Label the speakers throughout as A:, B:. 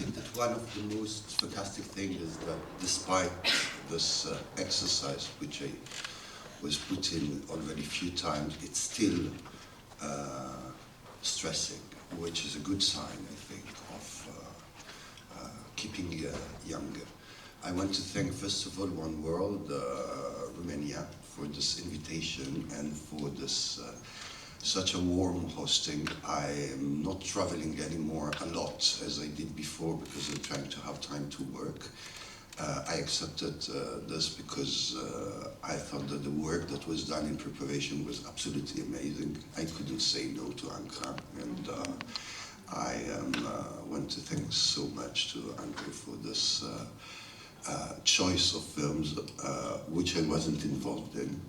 A: think that one of the most fantastic things is that despite this exercise, which I was put in already a few times, it's still stressing, which is a good sign, I think, of keeping younger. I want to thank, first of all, One World, Romania, for this invitation and for this such a warm hosting. I am not traveling anymore a lot as I did before because I'm trying to have time to work. I accepted this because I thought that the work that was done in preparation was absolutely amazing. I couldn't say no to Anka, and I want to thank so much to Anka for this choice of films which I wasn't involved in.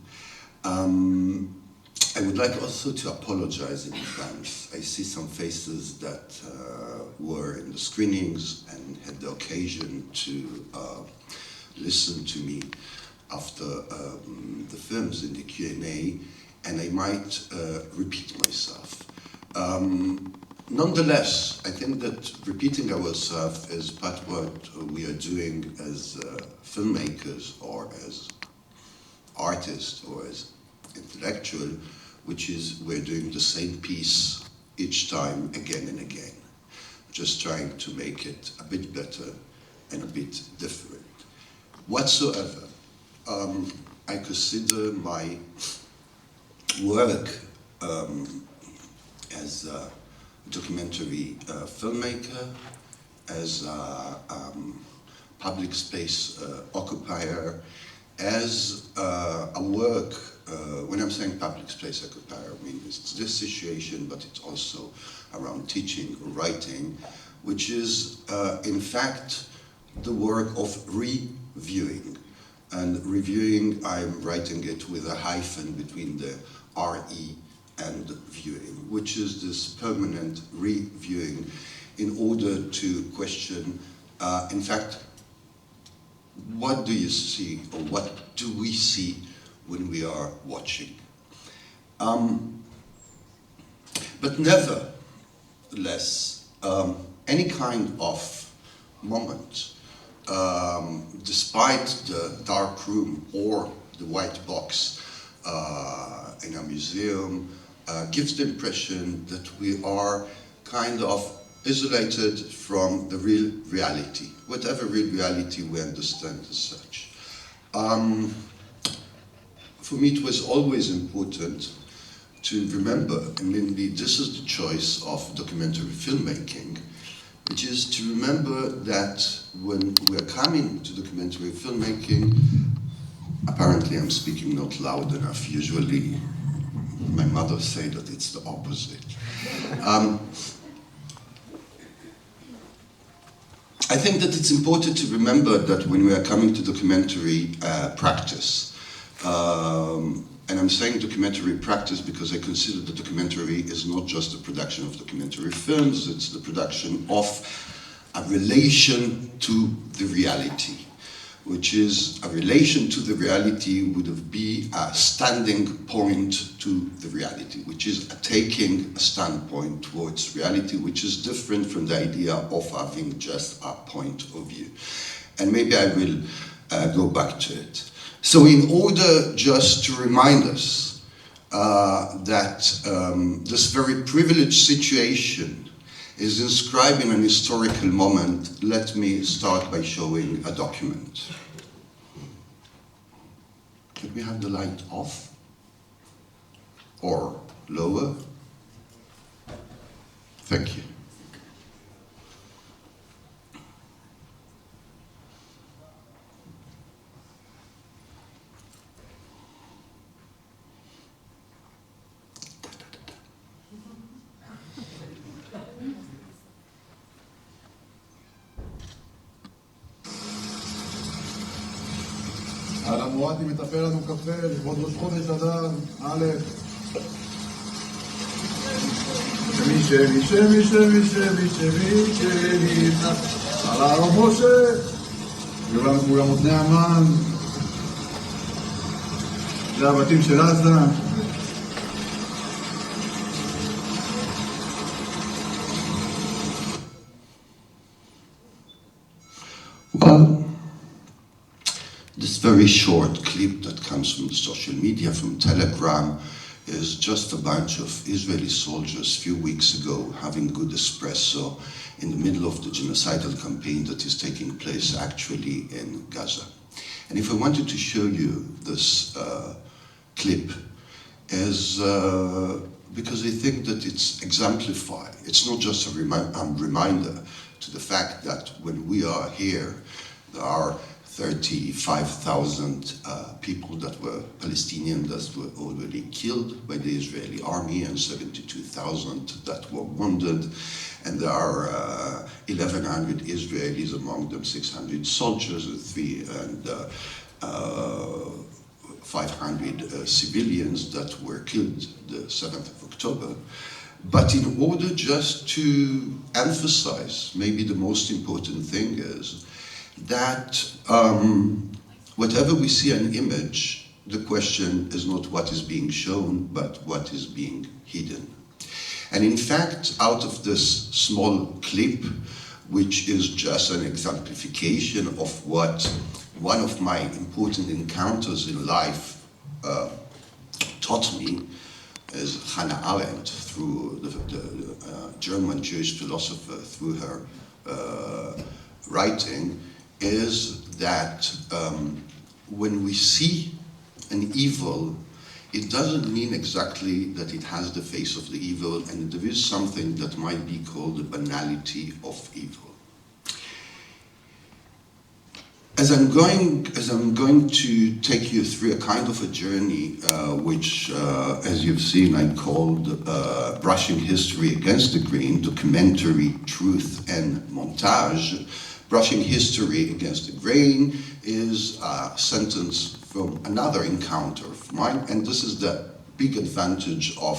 A: I would like also to apologize in advance. I see some faces that were in the screenings and had the occasion to listen to me after the films in the Q&A, and I might repeat myself. Nonetheless, I think that repeating ourselves is part of what we are doing as filmmakers or as artists or as intellectual, which is we're doing the same piece each time, again and again, just trying to make it a bit better and a bit different. Whatsoever, I consider my work as a documentary filmmaker, as a public space occupier, as a work. When I'm saying public space occupier, I mean it's this situation, but it's also around teaching or writing, which is in fact the work of reviewing. And reviewing, I'm writing it with a hyphen between the RE and viewing, which is this permanent reviewing in order to question, in fact, what do you see or what do we see when we are watching. But nevertheless, any kind of moment, despite the dark room or the white box in a museum, gives the impression that we are kind of isolated from the real reality, whatever real reality we understand as such. For me, it was always important to remember, and mainly this is the choice of documentary filmmaking, which is to remember that when we are coming to documentary filmmaking, apparently I'm speaking not loud enough. Usually my mother said that it's the opposite. I think that it's important to remember that when we are coming to documentary practice, and I'm saying documentary practice because I consider the documentary is not just the production of documentary films, it's the production of a relation to the reality, which is a relation to the reality would be a standing point to the reality, which is taking a standpoint towards reality, which is different from the idea of having just a point of view. And maybe I will go back to it. So in order just to remind us that this very privileged situation is inscribed in an historical moment, let me start by showing a document. Can we have the light off? Or lower? Thank you.
B: על המועדי מטפל לנו קפה, לכבוד ראש חודש אדר, א' שמי על הרב משה מול המותני המן, זה הבתים של עזה.
A: Well, this very short clip that comes from the social media, from Telegram, is just a bunch of Israeli soldiers a few weeks ago having good espresso in the middle of the genocidal campaign that is taking place actually in Gaza. And if I wanted to show you this clip, is because I think that it's exemplified. It's not just a reminder to the fact that when we are here, there are 35,000 people that were Palestinian that were already killed by the Israeli army, and 72,000 that were wounded, and there are 1,100 Israelis, among them 600 soldiers and 500 civilians that were killed the 7th of October. But in order just to emphasize, maybe the most important thing is that whatever we see an image, the question is not what is being shown, but what is being hidden. And in fact, out of this small clip, which is just an exemplification of what one of my important encounters in life taught me, is Hannah Arendt, through the German Jewish philosopher, through her writing, is that when we see an evil, it doesn't mean exactly that it has the face of the evil, and there is something that might be called the banality of evil. As I'm going to take you through a kind of a journey, which, as you've seen, I called Brushing History Against the Grain, Documentary, Truth, and Montage. Brushing History Against the Grain is a sentence from another encounter of mine, and this is the big advantage of,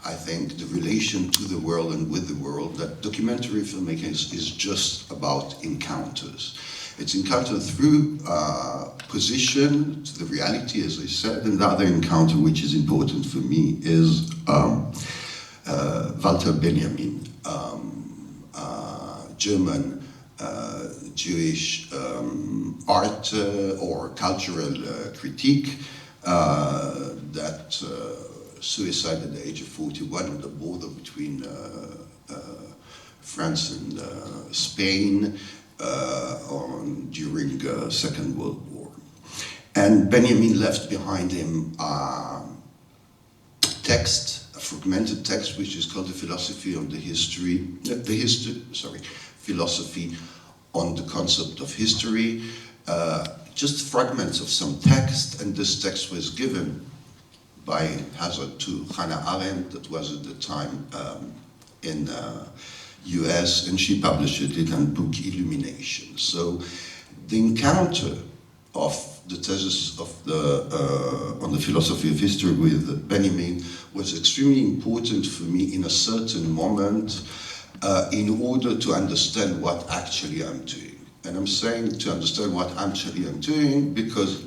A: I think, the relation to the world and with the world, that documentary filmmaking is just about encounters. It's encountered through position to the reality, as I said, and the other encounter which is important for me is Walter Benjamin, German Jewish art or cultural critique that suicided at the age of 41 on the border between France and Spain during the Second World War. And Benjamin left behind him a text, a fragmented text, which is called the Philosophy on Philosophy on the Concept of History, just fragments of some text, and this text was given by hazard to Hannah Arendt, that was at the time in US, and she published it in a book, Illumination. So the encounter of the thesis of on the philosophy of history with Benjamin was extremely important for me in a certain moment in order to understand what actually I'm doing. And I'm saying to understand what actually I'm doing because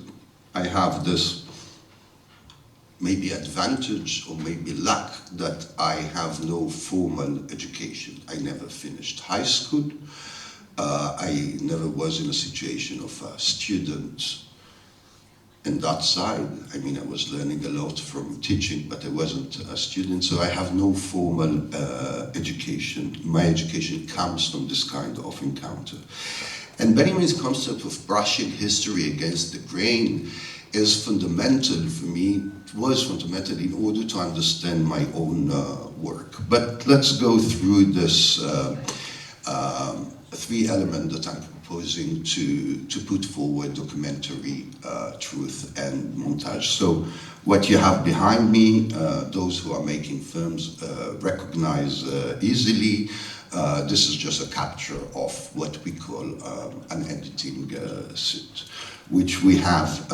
A: I have this maybe advantage or maybe luck that I have no formal education. I never finished high school. I never was in a situation of a student in that side. I mean, I was learning a lot from teaching, but I wasn't a student, so I have no formal education. My education comes from this kind of encounter. And Benjamin's concept of brushing history against the grain is fundamental for me, was fundamental in order to understand my own work. But let's go through this three elements that I'm proposing to put forward: documentary, truth, and montage. So what you have behind me, those who are making films recognize easily. This is just a capture of what we call an editing suit, which we have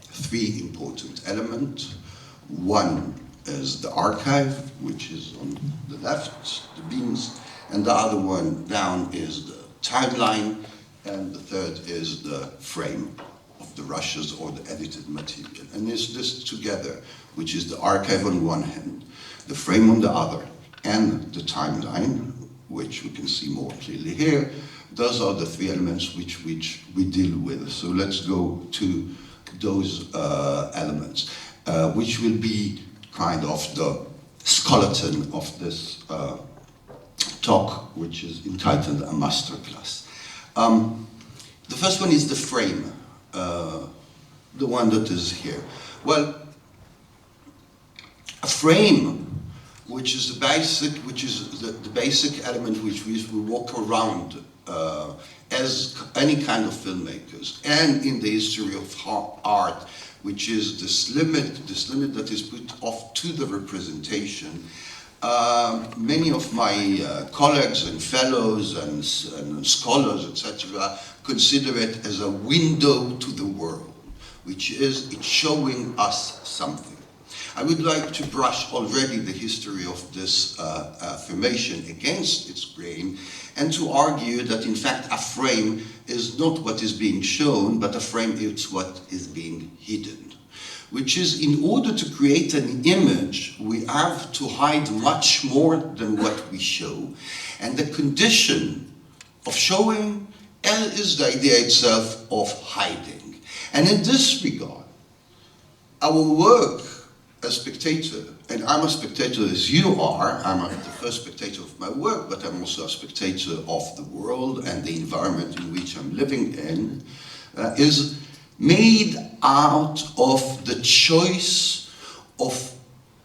A: three important elements. One is the archive, which is on the left, the beams, and the other one down is the timeline, and the third is the frame of the rushes or the edited material. And it's this together, which is the archive on one hand, the frame on the other, and the timeline, which we can see more clearly here. Those are the three elements which we deal with. So let's go to those elements, which will be kind of the skeleton of this talk, which is entitled A Masterclass. The first one is the frame, the one that is here. Well, a frame, which is the basic element which we walk around as any kind of filmmakers, and in the history of art, which is this limit that is put off to the representation. Many of my colleagues and fellows and scholars, etc., consider it as a window to the world, which is it's showing us something. I would like to brush already the history of this affirmation against its grain, and to argue that in fact a frame is not what is being shown, but a frame is what is being hidden. Which is, in order to create an image, we have to hide much more than what we show. And the condition of showing is the idea itself of hiding. And in this regard, our work as spectator, and I'm a spectator as you are, I'm the first spectator of my work, but I'm also a spectator of the world and the environment in which I'm living in, is made out of the choice of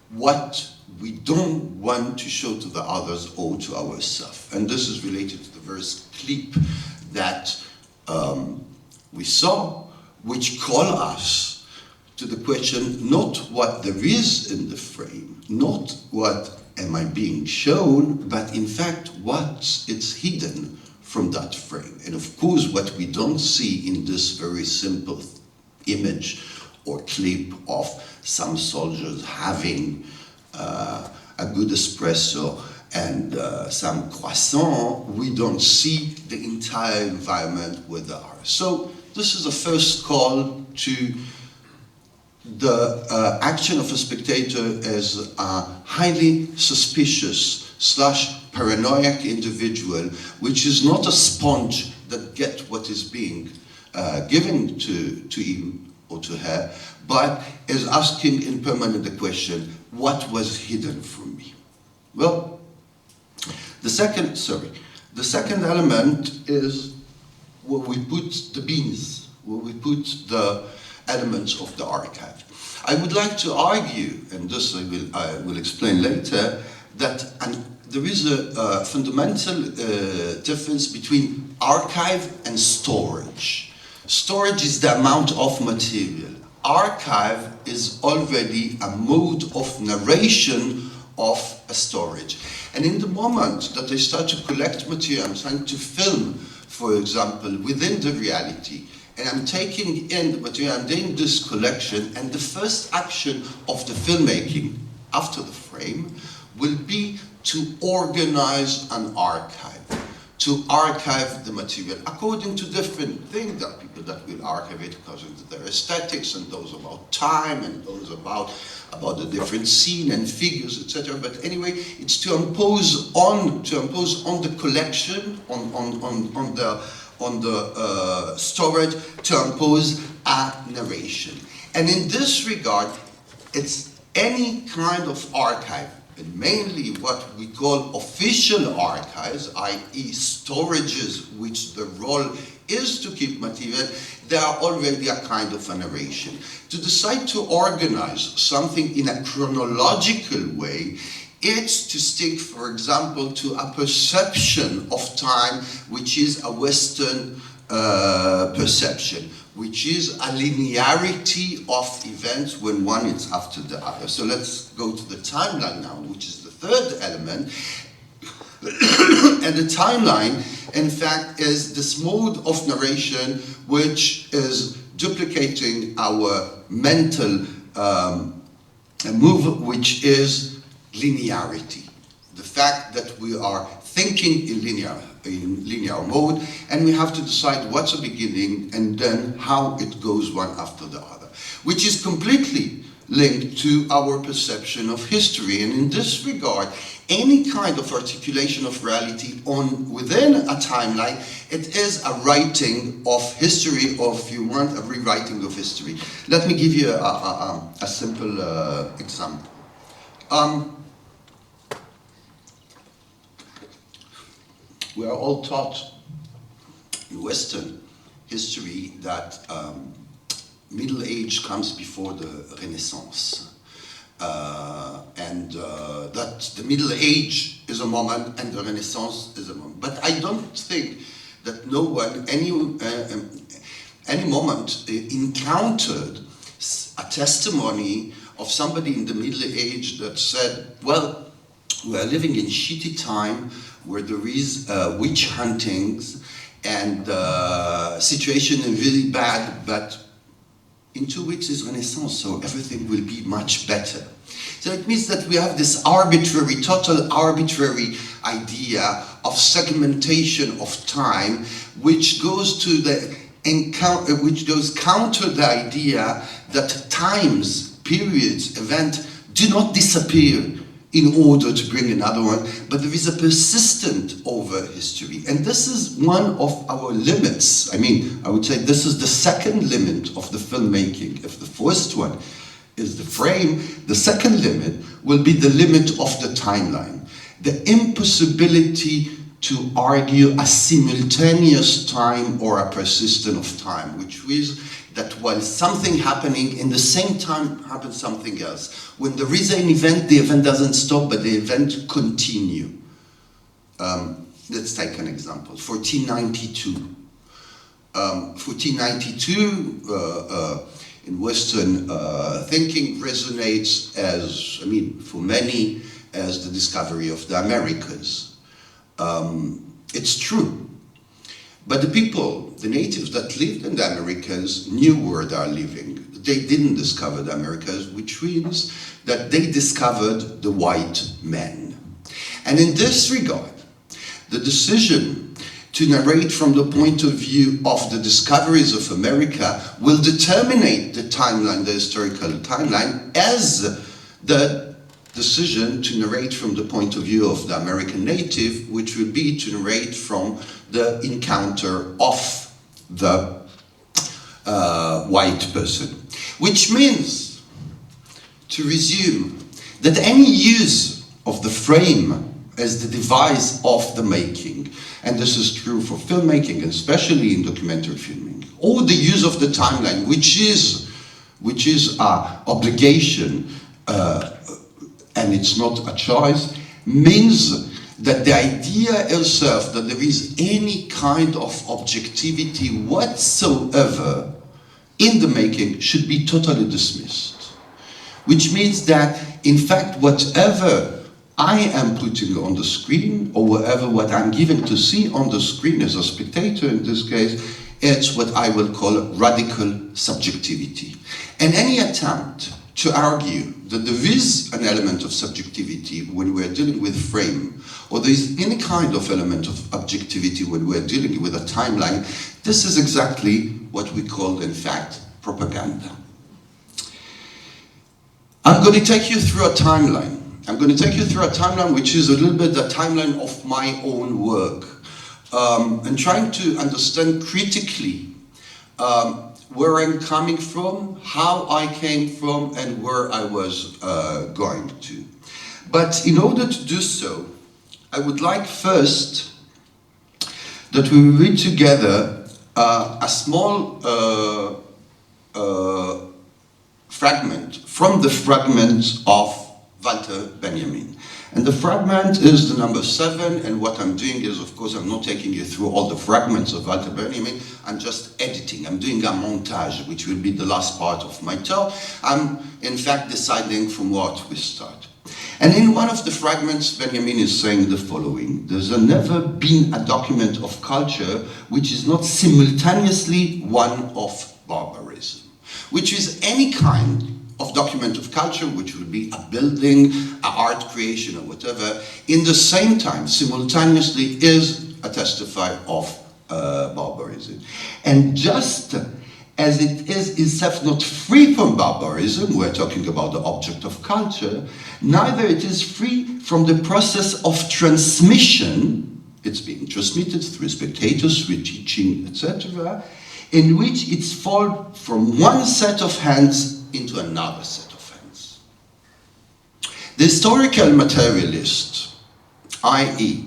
A: what we don't want to show to the others or to ourselves. And this is related to the first clip that we saw, which call us to the question, not what there is in the frame, not what am I being shown, but in fact what it's hidden from that frame. And of course what we don't see in this very simple image or clip of some soldiers having a good espresso and some croissant, we don't see the entire environment where they are. So this is the first call to the action of a spectator as a highly suspicious / paranoid individual, which is not a sponge that gets what is being given to him or to her, but is asking in permanent the question, what was hidden from me? Well, the second element is where we put the beans, where we put the elements of the archive. I would like to argue, and this I will explain later, that there is a fundamental difference between archive and storage. Storage is the amount of material. Archive is already a mode of narration of a storage. And in the moment that I start to collect material, I'm trying to film, for example, within the reality, and I'm taking in the material, I'm doing this collection, and the first action of the filmmaking after the frame will be to organize an archive, to archive the material according to different things. There are people that will archive it because of their aesthetics, and those about time, and those about the different scene and figures, etc. But anyway, it's to impose on the collection, on the storage, to impose a narration. And in this regard, it's any kind of archive, and mainly what we call official archives, i.e. storages, which the role is to keep material, they are already a kind of a narration. To decide to organize something in a chronological way, it's to stick, for example, to a perception of time, which is a Western perception, which is a linearity of events when one is after the other. So let's go to the timeline now, which is the third element. And the timeline, in fact, is this mode of narration which is duplicating our mental move, which is linearity. The fact that we are thinking in linear mode, and we have to decide what's the beginning and then how it goes one after the other, which is completely linked to our perception of history. And in this regard, any kind of articulation of reality within a timeline, it is a writing of history, or if you want, a rewriting of history. Let me give you a simple example. We are all taught in Western history that Middle Age comes before the Renaissance. That the Middle Age is a moment and the Renaissance is a moment. But I don't think that no one, any moment encountered a testimony of somebody in the Middle Age that said, well, we are living in shitty time where there is witch huntings and situation is really bad, but in 2 weeks is Renaissance, so everything will be much better. So it means that we have this arbitrary, total arbitrary idea of segmentation of time, which goes counter the idea that times, periods, events do not disappear in order to bring another one, but there is a persistent over history. And this is one of our limits. I mean, I would say this is the second limit of the filmmaking. If the first one is the frame, the second limit will be the limit of the timeline. The impossibility to argue a simultaneous time or a persistent of time, which is that while something happening, in the same time happens something else. When there is an event, the event doesn't stop, but the event continue. Let's take an example, 1492. 1492 in Western thinking resonates as, I mean, for many, as the discovery of the Americas. It's true. But the people, the natives that lived in the Americas, knew where they are living. They didn't discover the Americas, which means that they discovered the white men. And in this regard, the decision to narrate from the point of view of the discoveries of America will determine the timeline, the historical timeline, as the decision to narrate from the point of view of the American native, which would be to narrate from the encounter of the white person. Which means, to resume, that any use of the frame as the device of the making, and this is true for filmmaking, and especially in documentary filming, or the use of the timeline, which is an obligation, and it's not a choice, means that the idea itself that there is any kind of objectivity whatsoever in the making should be totally dismissed. Which means that, in fact, whatever I am putting on the screen, or whatever what I'm given to see on the screen as a spectator in this case, it's what I will call radical subjectivity. And any attempt to argue that there is an element of subjectivity when we're dealing with frame, or there is any kind of element of objectivity when we're dealing with a timeline, this is exactly what we call, in fact, propaganda. I'm going to take you through a timeline. I'm going to take you through a timeline which is a little bit the timeline of my own work, and trying to understand critically where I'm coming from, how I came from, and where I was going to. But in order to do so, I would like first that we read together a small fragment from the fragment of Walter Benjamin. And the fragment is the number 7, and what I'm doing is, of course, I'm not taking you through all the fragments of Walter Benjamin, I'm just editing. I'm doing a montage, which will be the last part of my talk. I'm, in fact, deciding from what we start. And in one of the fragments, Benjamin is saying the following: there's never been a document of culture which is not simultaneously one of barbarism, which is any kind of document of culture, which would be a building, an art creation, or whatever, in the same time, simultaneously, is a testifier of barbarism. And just as it is itself not free from barbarism, we're talking about the object of culture, neither it is free from the process of transmission, it's being transmitted through spectators, through teaching, etc., in which it's fallen from one set of hands into another set of hands. The historical materialist, i.e.,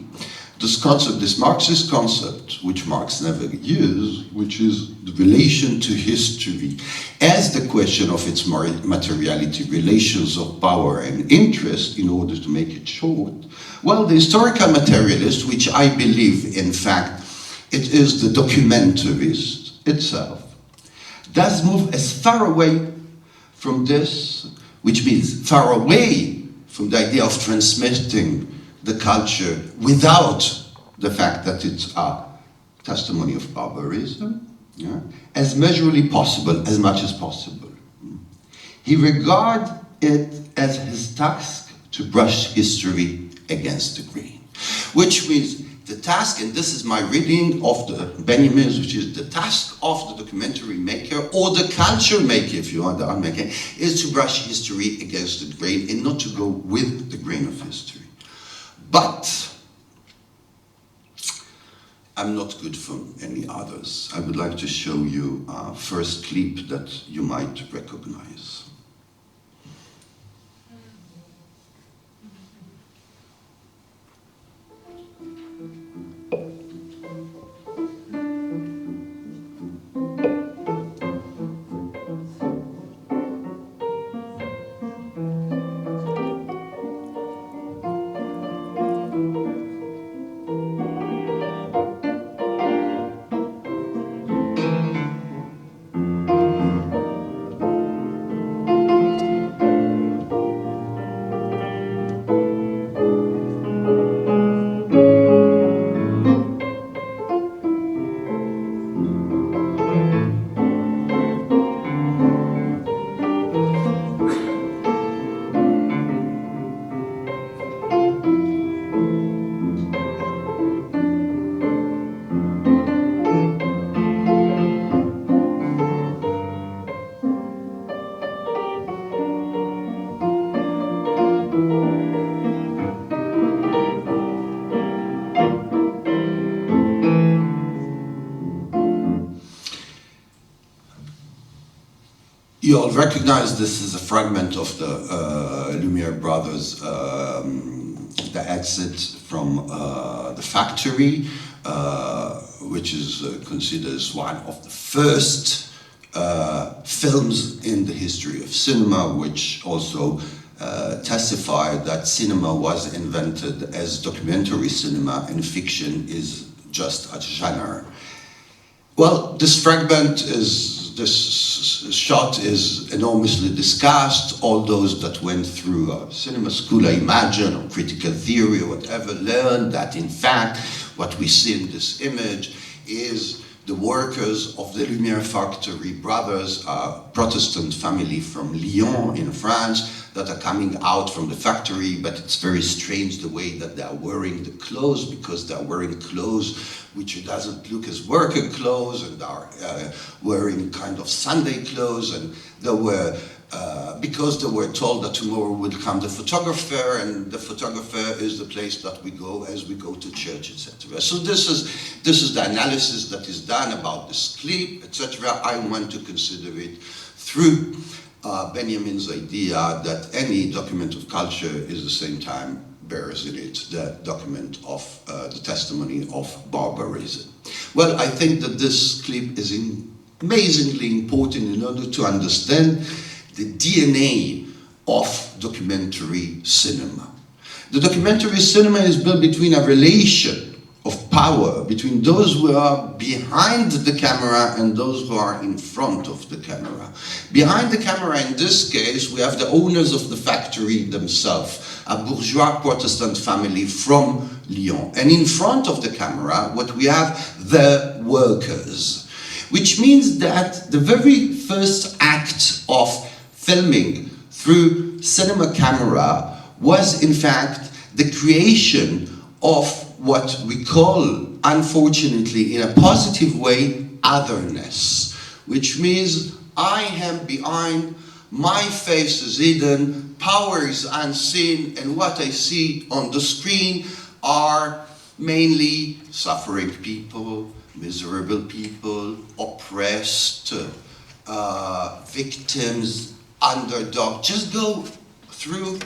A: this Marxist concept, which Marx never used, which is the relation to history as the question of its materiality, relations of power and interest, in order to make it short. Well, the historical materialist, which I believe, in fact, it is the documentarist itself, does move as far away from this, which means far away from the idea of transmitting the culture without the fact that it's a testimony of barbarism, yeah, as measurably possible, as much as possible. He regards it as his task to brush history against the grain, which means the task, and this is my reading of the Benjamins, which is the task of the documentary maker, or the culture maker, if you want, the art maker, is to brush history against the grain and not to go with the grain of history. But I'm not good for any others. I would like to show you a first clip that you might recognize. You all recognize this is a fragment of the Lumiere brothers, the exit from the factory, which is considered as one of the first films in the history of cinema, which also testified that cinema was invented as documentary cinema and fiction is just a genre. Well, this shot is enormously discussed. All those that went through cinema school, I imagine, or critical theory or whatever, learned that in fact what we see in this image is the workers of the Lumiere factory brothers, a Protestant family from Lyon in France, that are coming out from the factory, but it's very strange the way that they are wearing the clothes, because they are wearing clothes which doesn't look as worker clothes, and are wearing kind of Sunday clothes, and they were, because they were told that tomorrow would come the photographer, and the photographer is the place that we go as we go to church, etc. So this is the analysis that is done about this clip, etc. I want to consider it through Benjamin's idea that any document of culture is at the same time bears in it the document of the testimony of barbarism. Well, I think that this clip is amazingly important in order to understand the DNA of documentary cinema. The documentary cinema is built between a relation of power between those who are behind the camera and those who are in front of the camera. Behind the camera, in this case, we have the owners of the factory themselves, a bourgeois Protestant family from Lyon. And in front of the camera, what we have, the workers. Which means that the very first act of filming through cinema camera was, in fact, the creation of what we call, unfortunately, in a positive way, otherness, which means I am behind, my face is hidden, power is unseen, and what I see on the screen are mainly suffering people, miserable people, oppressed, victims, underdog. Just go through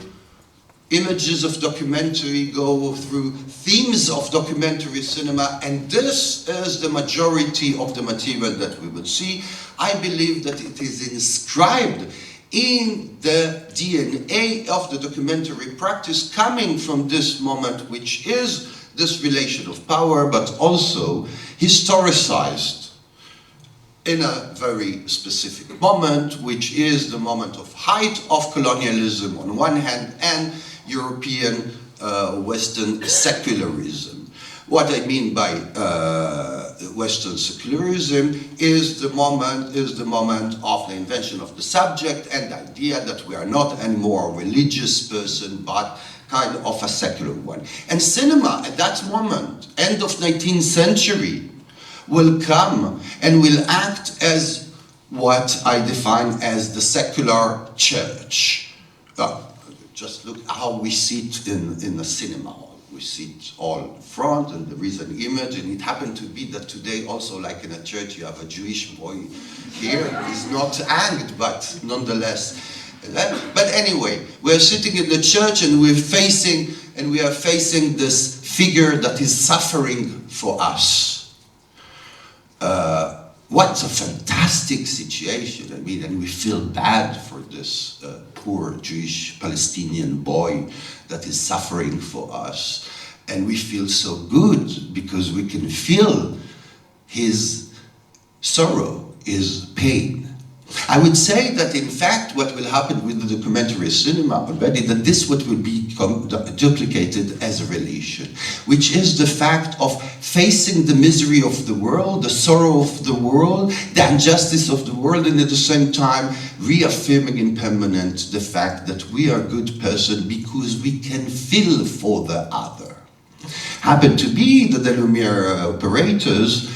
A: images of documentary, go through themes of documentary cinema, and this is the majority of the material that we will see. I believe that it is inscribed in the DNA of the documentary practice, coming from this moment, which is this relation of power, but also historicized in a very specific moment, which is the moment of height of colonialism on one hand and European Western secularism. What I mean by Western secularism is the moment of the invention of the subject and the idea that we are not anymore a religious person but kind of a secular one. And cinema at that moment, end of 19th century, will come and will act as what I define as the secular church. Just look how we see it in the cinema. We see it all front, and there is an image, and it happened to be that today also, like in a church, you have a Jewish boy here. He's not hanged, but nonetheless. But anyway, we're sitting in the church and we are facing this figure that is suffering for us. What a fantastic situation. I mean, and we feel bad for this poor Jewish Palestinian boy that is suffering for us. And we feel so good because we can feel his sorrow, his pain. I would say that in fact what will happen with the documentary cinema already, that this what will become duplicated as a relation, which is the fact of facing the misery of the world, the sorrow of the world, the injustice of the world, and at the same time reaffirming in permanent the fact that we are a good person because we can feel for the other. Happened to be that the Lumiere operators,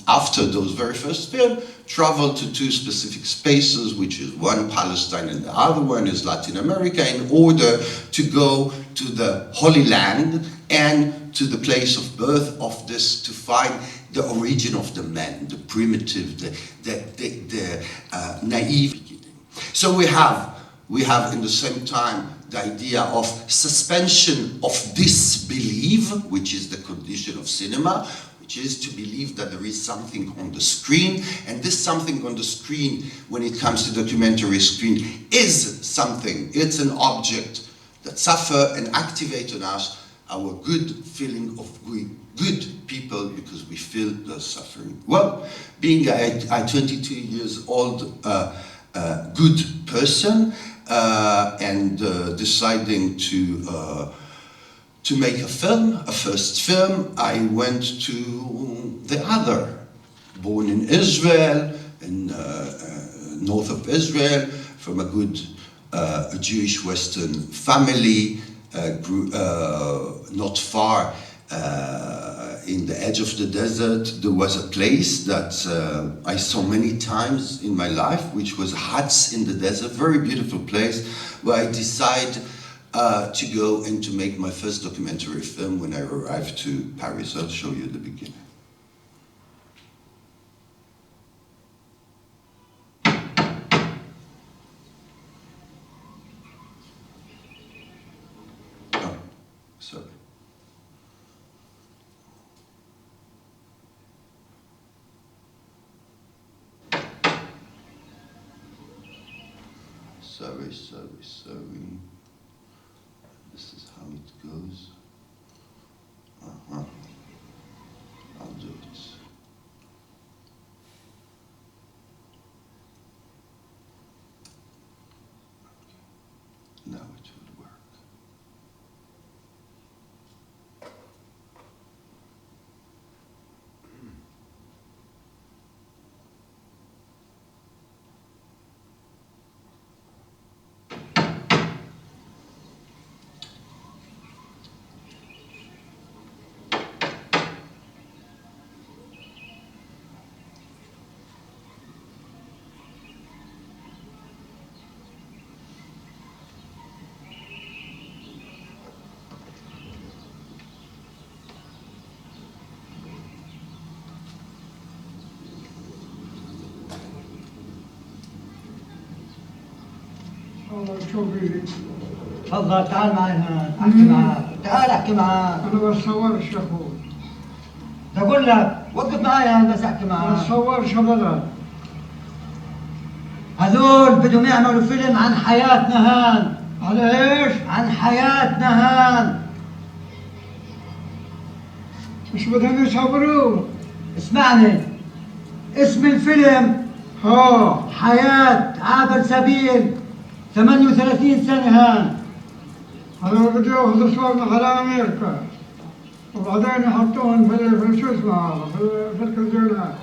A: after those very first films, traveled to two specific spaces, which is one Palestine and the other one is Latin America, in order to go to the Holy Land and to the place of birth of this, to find the origin of the man, the primitive, the naive beginning. So we have in the same time the idea of suspension of disbelief, which is the condition of cinema, which is to believe that there is something on the screen, and this something on the screen, when it comes to documentary screen, is something, it's an object that suffer and activate on us our good feeling of good people because we feel the suffering. Well, being a 22 years old good person and deciding to make a film, a first film, I went to the other, born in Israel, in north of Israel, from a good Jewish Western family, grew not far in the edge of the desert. There was a place that I saw many times in my life, which was huts in the desert, very beautiful place, where I decided to go and to make my first documentary film when I arrived to Paris. I'll show you the beginning. Oh, sorry. Sorry. This is how it goes. I'll do it. Now it will work.
B: الله شو فيك؟
C: تفضل تعال معي هون احكي معك، تعال احكي معك.
B: أنا بتصورش يا أخوي.
C: بقول لك وقف معي هون بس احكي
B: ما
C: معك.
B: بتصورش أبدا.
C: هذول بدهم يعملوا فيلم عن حياتنا هان.
B: على إيش؟
C: عن حياتنا هان.
B: مش بدهم يصوروا؟
C: اسمعني، اسم الفيلم
B: ها
C: حياة عابر سبيل 38 سنة هان.
B: أنا بدي ياخذوا صورنا على أمريكا وبعدين يحطوهم في شو اسمه هذا في التلفزيونات.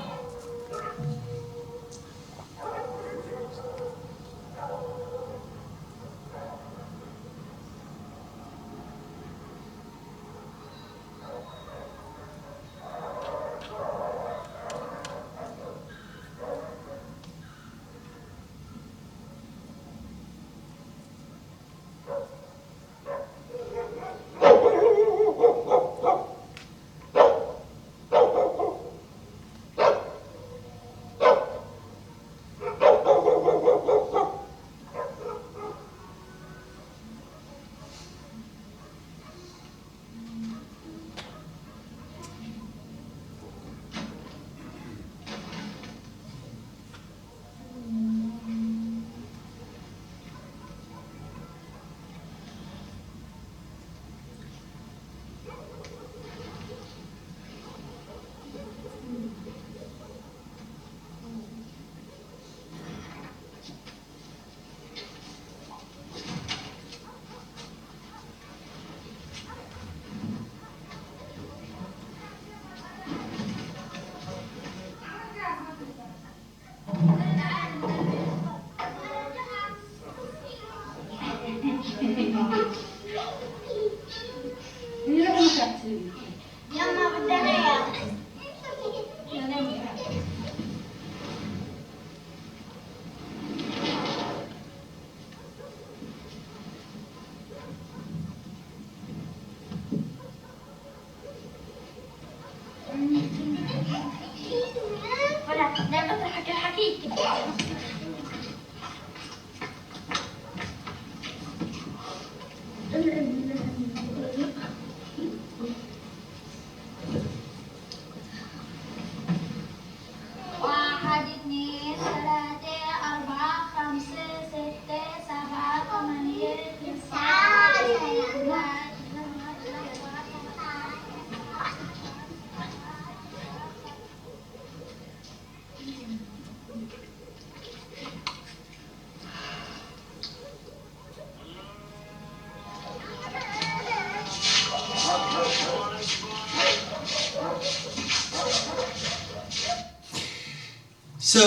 A: So,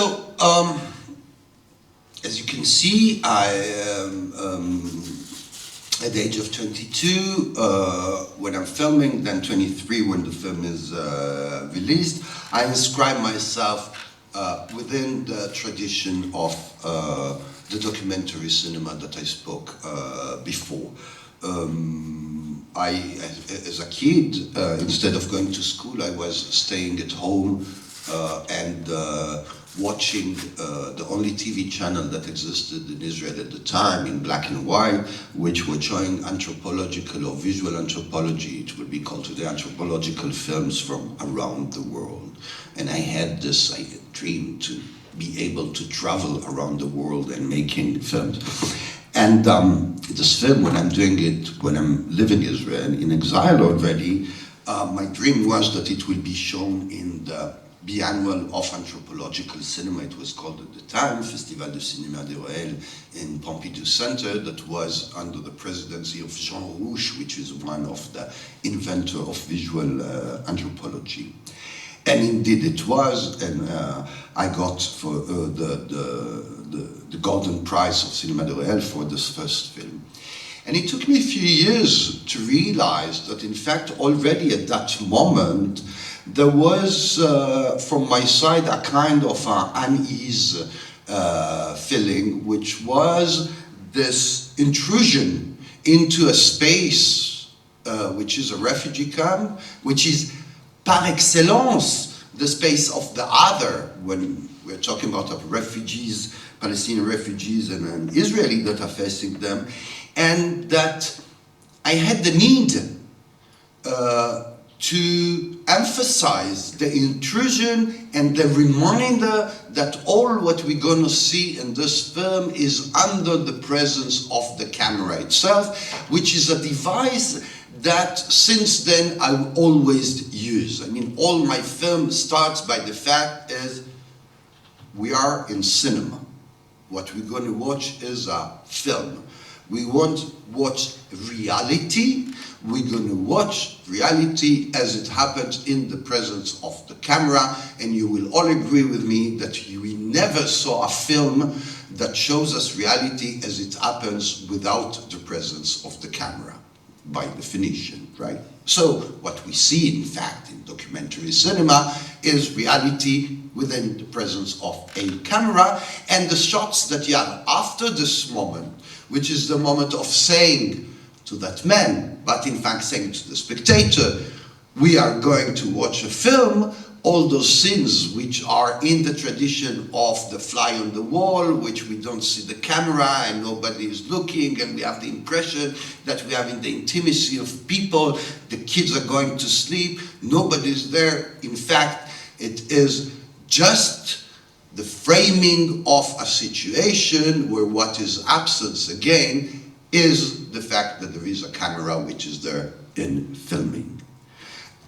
A: as you can see, I at the age of 22 when I'm filming, then 23 when the film is released, I inscribe myself within the tradition of the documentary cinema that I spoke before. As a kid, instead of going to school, I was staying at home and watching the only TV channel that existed in Israel at the time in black and white, which were showing anthropological or visual anthropology. It would be called today anthropological films from around the world. And I had this dream to be able to travel around the world and making films. And this film, when I'm doing it, when I'm living in Israel, in exile already, my dream was that it will be shown in the biannual of anthropological cinema. It was called at the time Festival de Cinéma d'Israël in Pompidou Center, that was under the presidency of Jean Rouch, which is one of the inventor of visual anthropology. And indeed it was, and I got for the Golden Prize of Cinéma d'Israël for this first film. And it took me a few years to realize that in fact already at that moment there was from my side a kind of unease feeling, which was this intrusion into a space which is a refugee camp, which is par excellence the space of the other, when we're talking about refugees, Palestinian refugees and Israeli that are facing them, and that I had the need to emphasize the intrusion and the reminder that all what we're going to see in this film is under the presence of the camera itself, which is a device that since then I always use. I mean, all my film starts by the fact is we are in cinema. What we're going to watch is a film. We won't watch reality. We're going to watch reality as it happens in the presence of the camera, and you will all agree with me that we never saw a film that shows us reality as it happens without the presence of the camera, by definition, right? So what we see, in fact, in documentary cinema is reality within the presence of a camera, and the shots that you have after this moment, which is the moment of saying to that man, but in fact saying to the spectator, we are going to watch a film, all those scenes which are in the tradition of the fly on the wall, which we don't see the camera and nobody is looking, and we have the impression that we have in the intimacy of people, the kids are going to sleep, nobody's there. In fact, it is just the framing of a situation where what is absent again is the fact that there is a camera which is there in filming.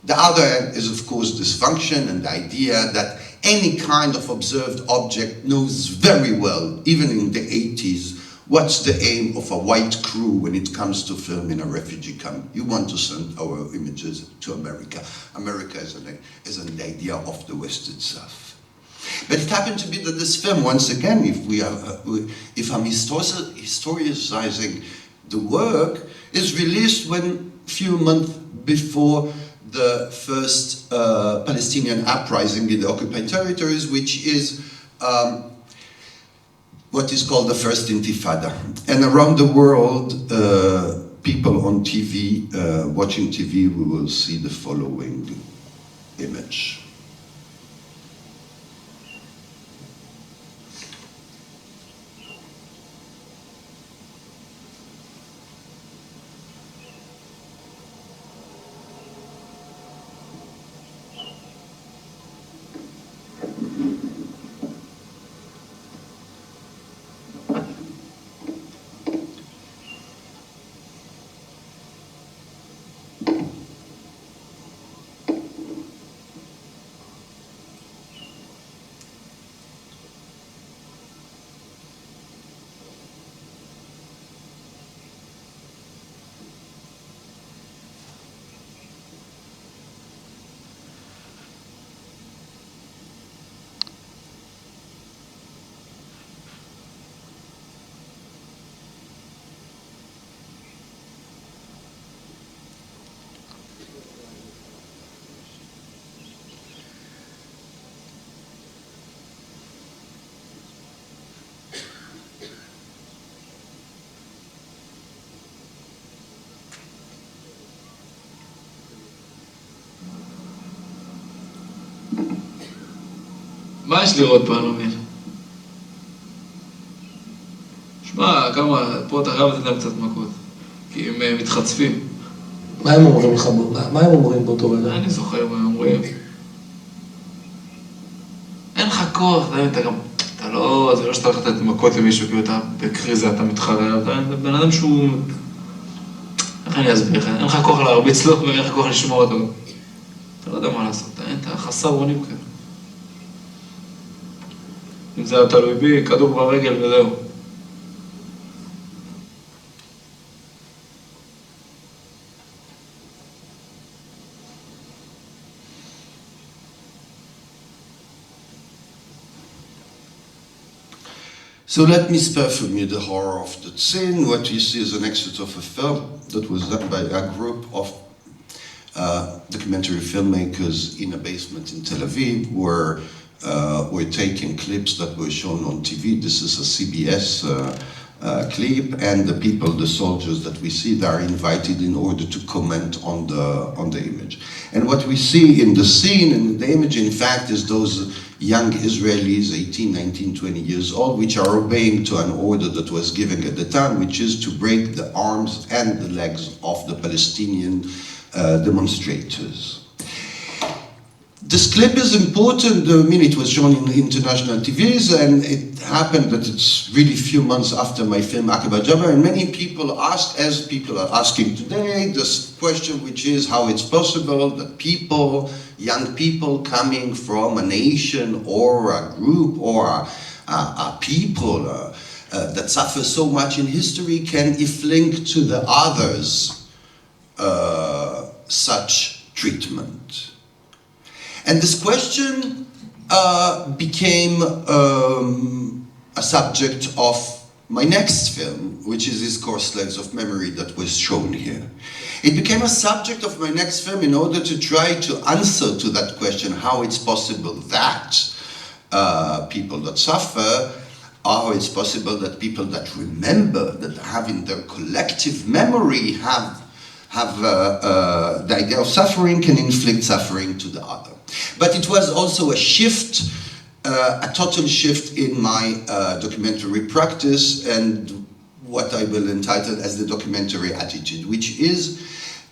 A: The other end is, of course, this function and the idea that any kind of observed object knows very well, even in the 80s, what's the aim of a white crew when it comes to film in a refugee camp. You want to send our images to America. America is an idea of the West itself. But it happened to be that this film, once again, if I'm historicizing the work, is released when a few months before the first Palestinian uprising in the occupied territories, which is what is called the first Intifada. And around the world, people on TV, watching TV, we will see the following image.
D: מה יש לראות פה, אני לא מבין? שמע, פה אתה חייב לתת להם קצת מכות, כי הם מתחצפים.
E: מה הם אומרים לך? מה הם אומרים באותו רגע?
D: אני זוכר מה הם אומרים. אין לך כוח, אתה לא, זה לא שאתה הולך לתת מכות למישהו, כי אתה בקריזה, אתה מתחרר, אתה בן אדם שהוא... איך אני אסביר לך? אין לך כוח להרביץ לו ואין לך כוח לשמור אותו. אתה לא יודע מה לעשות, אתה חסר אונים כאלה. אם זה היה תלוי בי, כדור ברגל וזהו.
A: So let me spare from you the horror of the scene. What you see is an excerpt of a film that was done by a group of documentary filmmakers in a basement in Tel Aviv, where we're taking clips that were shown on TV. This is a CBS clip, and the people, the soldiers that we see, they are invited in order to comment on the image. And what we see in the scene and in the image, in fact, is those young Israelis, 18, 19, 20 years old, which are obeying to an order that was given at the time, which is to break the arms and the legs of the Palestinian demonstrators. This clip is important. I mean, it was shown in international TVs, and it happened that it's really few months after my film Aqaba Jabbar, and many people asked, as people are asking today, this question, which is how it's possible that people, young people coming from a nation or a group or a people that suffer so much in history can inflict to the others such treatment. And this question became a subject of my next film, which is this Core Slaves of Memory that was shown here. It became a subject of my next film in order to try to answer to that question, how it's possible that people that suffer, how it's possible that people that remember, that have in their collective memory, have the idea of suffering, can inflict suffering to the other. But it was also a shift, a total shift in my documentary practice, and what I will entitle as the documentary attitude, which is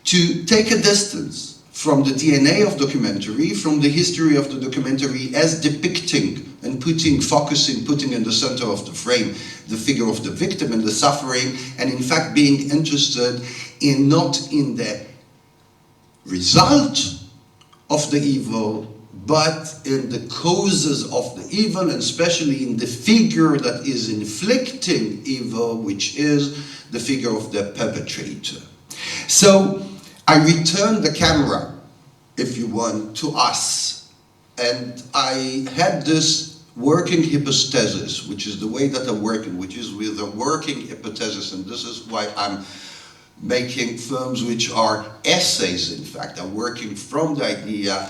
A: to take a distance from the DNA of documentary, from the history of the documentary as depicting and putting in the center of the frame the figure of the victim and the suffering, and in fact being interested in not in the result of the evil, but in the causes of the evil, and especially in the figure that is inflicting evil, which is the figure of the perpetrator. So I returned the camera, if you want, to us, and I had this working hypothesis, which is the way that I'm working, which is with a working hypothesis, and this is why I'm making films which are essays, in fact, are working from the idea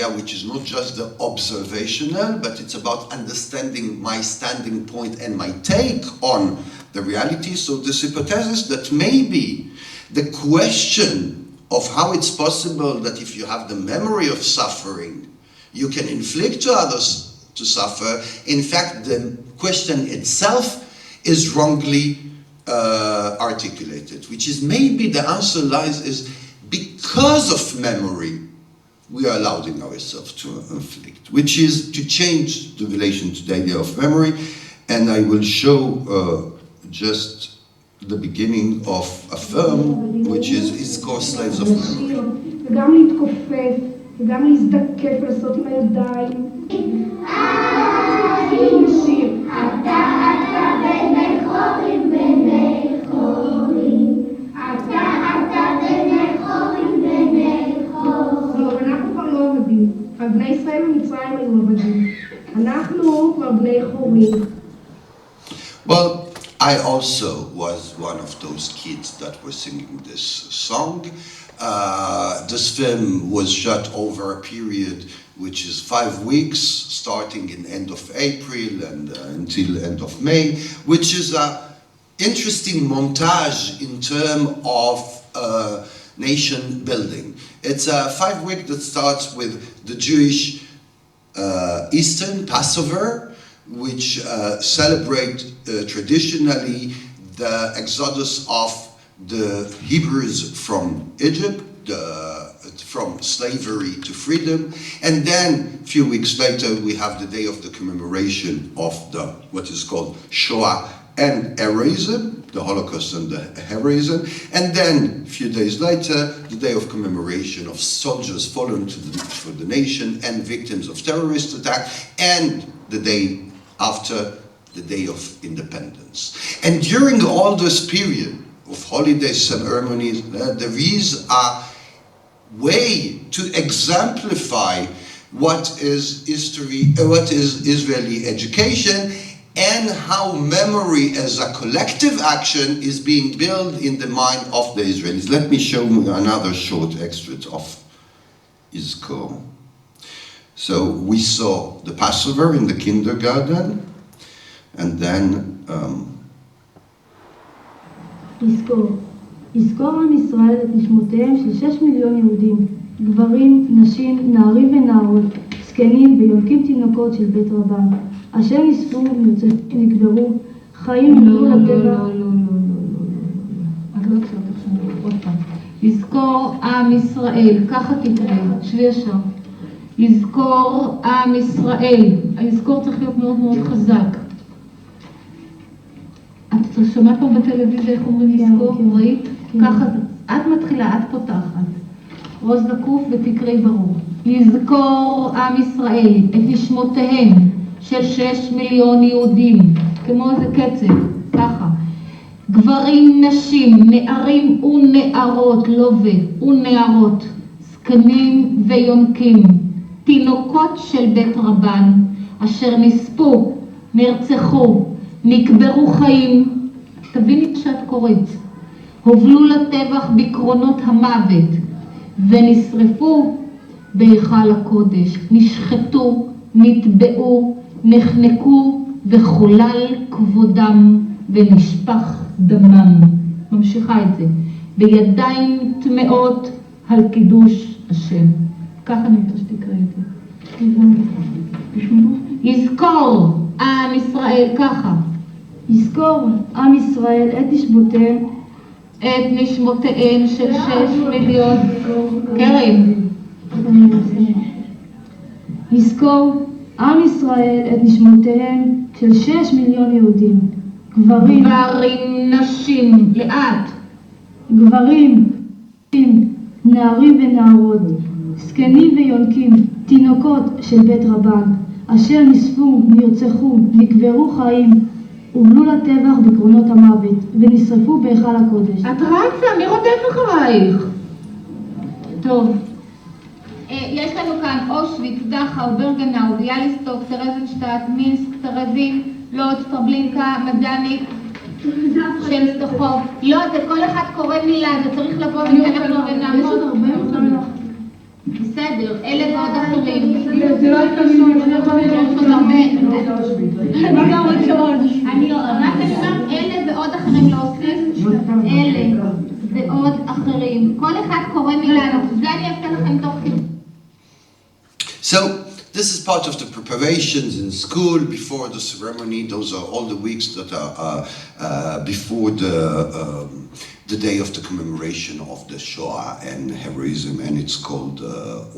A: which is not just the observational, but it's about understanding my standing point and my take on the reality. So this hypothesis that maybe the question of how it's possible that if you have the memory of suffering, you can inflict to others to suffer, in fact, the question itself is wrongly articulated, which is maybe the answer lies is because of memory we are allowing ourselves to inflict, which is to change the relation to the idea of memory. And I will show just the beginning of a film which is called Slaves of Memory.
F: וגם להתכופף, וגם להזדקף ולעשות עם הידיים. שיר. אתה בני חורים, בני חורים. אתה בני חורים, בני חורים. לא, אנחנו כבר לא עבדים. בני ישראל ומצרים היו עבדים. אנחנו כבר בני חורים.
A: Well, I also was one of those kids that were singing this song. This film was shot over a period which is 5 weeks, starting in end of April and until end of May, which is an interesting montage in terms of nation building. It's a 5 week that starts with the Jewish Eastern Passover, which celebrate traditionally the exodus of the Hebrews from Egypt, from slavery to freedom, and then a few weeks later we have the day of the commemoration of the what is called Shoah and heroism, the Holocaust and the heroism, and then a few days later the day of commemoration of soldiers fallen for the nation and victims of terrorist attack, and the day after the Day of Independence. And during all this period of holiday ceremonies, there is a way to exemplify what is history, what is Israeli education, and how memory as a collective action is being built in the mind of the Israelis. Let me show you another short extract of Izkor. So we saw the Passover in the kindergarten, and then
G: יזכור עם ישראל את נשמותיהם של 6 מיליון יהודים, גברים, נשים, נערים ונערות, זקנים ויונקים תינוקות של בית רבן, אשר נספו ונקברו, חיים נמלו לטבע.
H: את לא הקשבת עכשיו, עוד פעם. יזכור עם ישראל, ככה תקרא, שבי ישר. יזכור עם ישראל, היזכור צריך להיות מאוד מאוד חזק. את שומעת פה בטלוויזיה איך אומרים יזכור, ראית? ככה, את מתחילה, את פותחת. ראש זקוף ותקראי ברור. יזכור עם ישראל את נשמותיהם של 6 מיליון יהודים, כמו איזה קצב, ככה. גברים, נשים, נערים ונערות, לווה ונערות, זקנים ויונקים, תינוקות של בית רבן, אשר נספו, נרצחו, נקברו חיים, תביני שאת קוראת, הובלו לטבח בקרונות המוות, ונשרפו בהיכל הקודש, נשחטו, נטבעו, נחנקו, וחולל כבודם, ונשפך דמם. ממשיכה את זה. בידיים טמאות על קידוש השם. ככה אני רוצה שתקרא את זה. יזכור עם ישראל, ככה.
G: יזכור עם ישראל את נשמותיהם.
H: את נשמותיהם של 6 מיליון. קרן.
G: יזכור עם ישראל את נשמותיהם של 6 מיליון יהודים. גברים,
H: נשים, לאט.
G: גברים, נערים ונערות, זקנים ויונקים, תינוקות של בית רבן, אשר נספו, נרצחו, נקברו חיים, הובלו לטבח בקרונות המוות, ונשרפו בהיכל הקודש.
H: את רצה, מי רודף אחרייך? טוב. יש לנו כאן אושוויץ, דכאו, ברגנאו, ביאליסטוק, טרזנשטט, מינסק, טרזין, לוד, טרבלינקה, מדניק, שנסטחוב. לא, זה כל אחד קורא מילה, זה צריך לבוא ואנחנו ונעמוד. בסדר, אלה ועוד אחרים.
B: זה לא התקשור, אני יכולה לראות
H: אני גם עוד שעוד. אני אומרת, אלה ועוד אחרים להוסיף, אלה ועוד אחרים. כל אחד קורא מילה, זה אני אעשה לכם תוך כדי.
A: So, this is part of the preparations in school before the ceremony. Those are all the weeks that are before the day of the commemoration of the Shoah and heroism, and it's called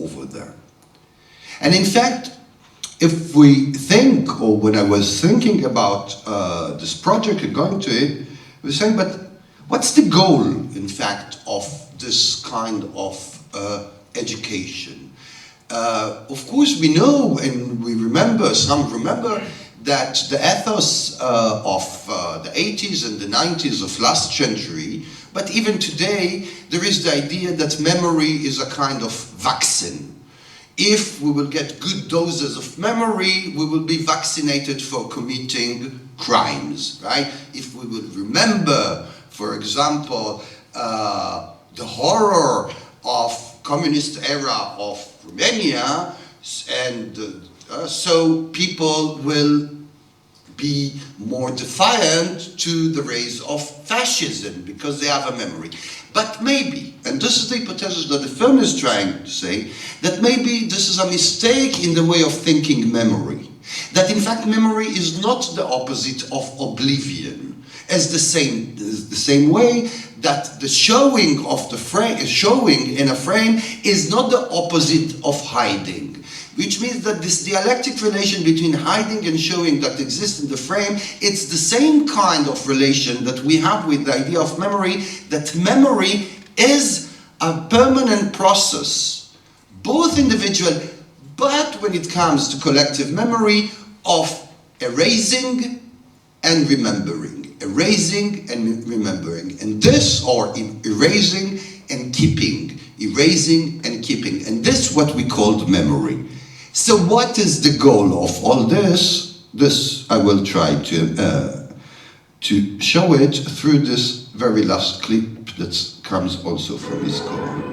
A: over there. And in fact, if we think, or when I was thinking about this project and going to it, we were saying, but what's the goal, in fact, of this kind of education? Of course, we know and we remember, some remember, that the ethos of the 80s and the 90s of last century, but even today, there is the idea that memory is a kind of vaccine. If we will get good doses of memory, we will be vaccinated for committing crimes, right? If we will remember, for example, the horror of communist era of Romania, and so people will be more defiant to the rays of fascism because they have a memory. But maybe, and this is the hypothesis that the film is trying to say, that maybe this is a mistake in the way of thinking memory. That in fact memory is not the opposite of oblivion, as the same way that the showing of the frame, showing in a frame is not the opposite of hiding. Which means that this dialectic relation between hiding and showing that exists in the frame, it's the same kind of relation that we have with the idea of memory, that memory is a permanent process, both individual, but when it comes to collective memory, of erasing and remembering. Erasing and remembering. And this, or erasing and keeping. Erasing and keeping. And this is what we called memory. So what is the goal of all this? This I will try to show it through this very last clip that comes also from his call.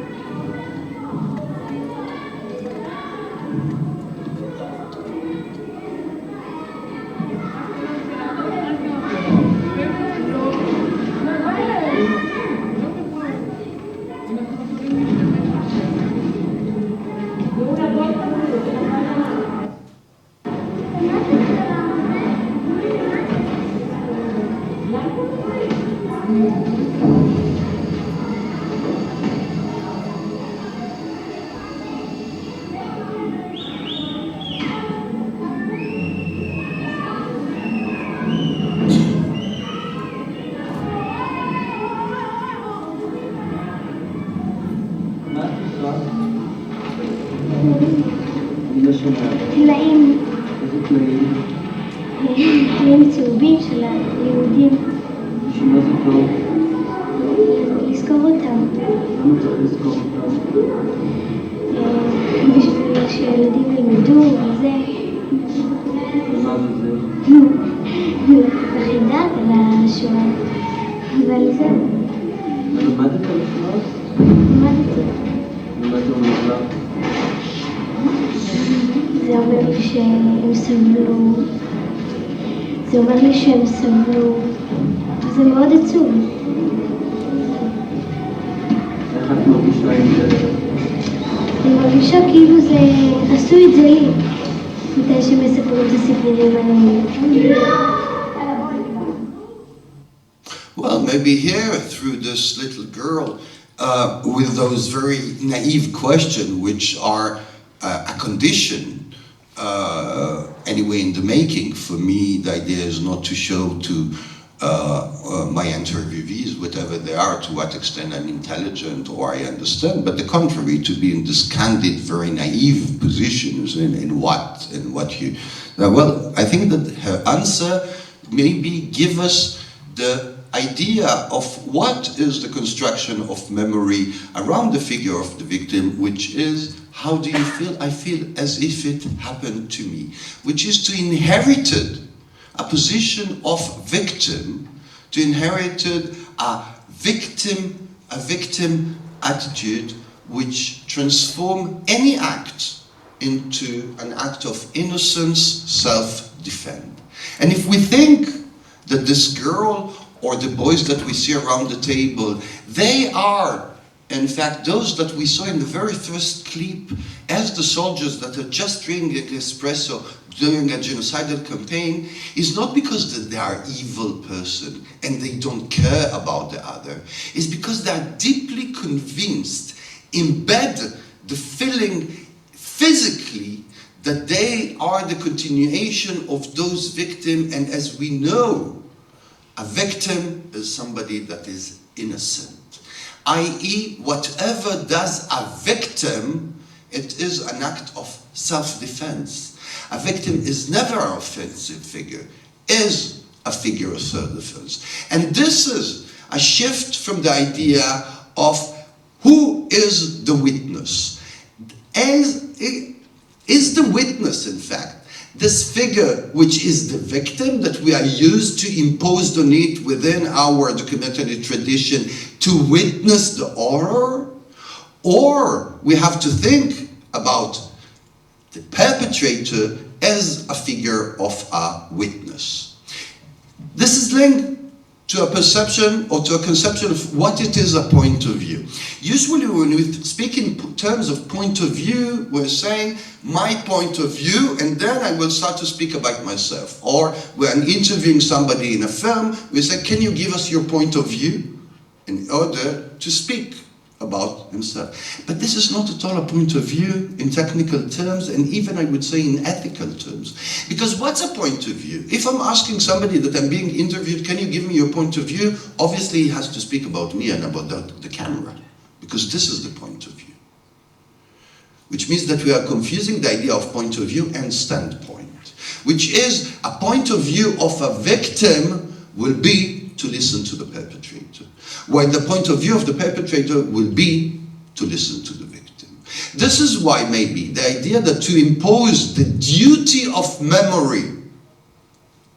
I: איזה שונה?
F: תנאים,
I: איזה תנאים?
F: תנאים צהובים של היהודים,
I: בשביל מה זה טוב?
F: לזכור אותם,
I: למה צריך לזכור אותם?
F: בשביל שילדים ילמדו וזה,
I: ומה זה?
F: לחידת על השואה, אבל זהו,
I: למדת לפנות?
F: למדתי.
I: ומה זה אומר לך?
F: זה אומר לי שהם סבלו, זה אומר לי שהם סבלו, וזה מאוד עצוב.
I: איך את מרגישה עם זה?
F: אני מרגישה כאילו עשו את זה לי, מתי שהם מספרו את הסיפורים האלה.
A: Well, maybe here, through this little girl, with those very naive questions, which are a condition, anyway, in the making. For me, the idea is not to show to my interviewees, whatever they are, to what extent I'm intelligent or I understand, but the contrary, to be in this candid, very naive positions in what you... Well, I think that her answer maybe give us the idea of what is the construction of memory around the figure of the victim, which is, how do you feel? I feel as if it happened to me, which is to inherit a position of victim, to inherit a victim attitude which transform any act into an act of innocence, self-defense. And if we think that this girl or the boys that we see around the table, they are, in fact, those that we saw in the very first clip as the soldiers that are just drinking espresso during a genocidal campaign, is not because that they are evil person and they don't care about the other. It's because they are deeply convinced, embed the feeling physically that they are the continuation of those victims, and as we know, a victim is somebody that is innocent. I.e., whatever does a victim, it is an act of self-defense. A victim is never an offensive figure, is a figure of self-defense. And this is a shift from the idea of who is the witness. Is the witness, in fact, this figure which is the victim that we are used to impose on it within our documentary tradition to witness the horror? Or we have to think about the perpetrator as a figure of a witness. This is linked to a perception or to a conception of what it is a point of view. Usually when we speak in terms of point of view, we're saying my point of view, and then I will start to speak about myself. Or when interviewing somebody in a film, we say, can you give us your point of view in order to speak about himself. But this is not at all a point of view in technical terms, and even I would say in ethical terms. Because what's a point of view? If I'm asking somebody that I'm being interviewed, can you give me your point of view? Obviously he has to speak about me and about the camera, because this is the point of view. Which means that we are confusing the idea of point of view and standpoint, which is a point of view of a victim will be to listen to the perpetrator, while the point of view of the perpetrator will be to listen to the victim. This is why maybe the idea that to impose the duty of memory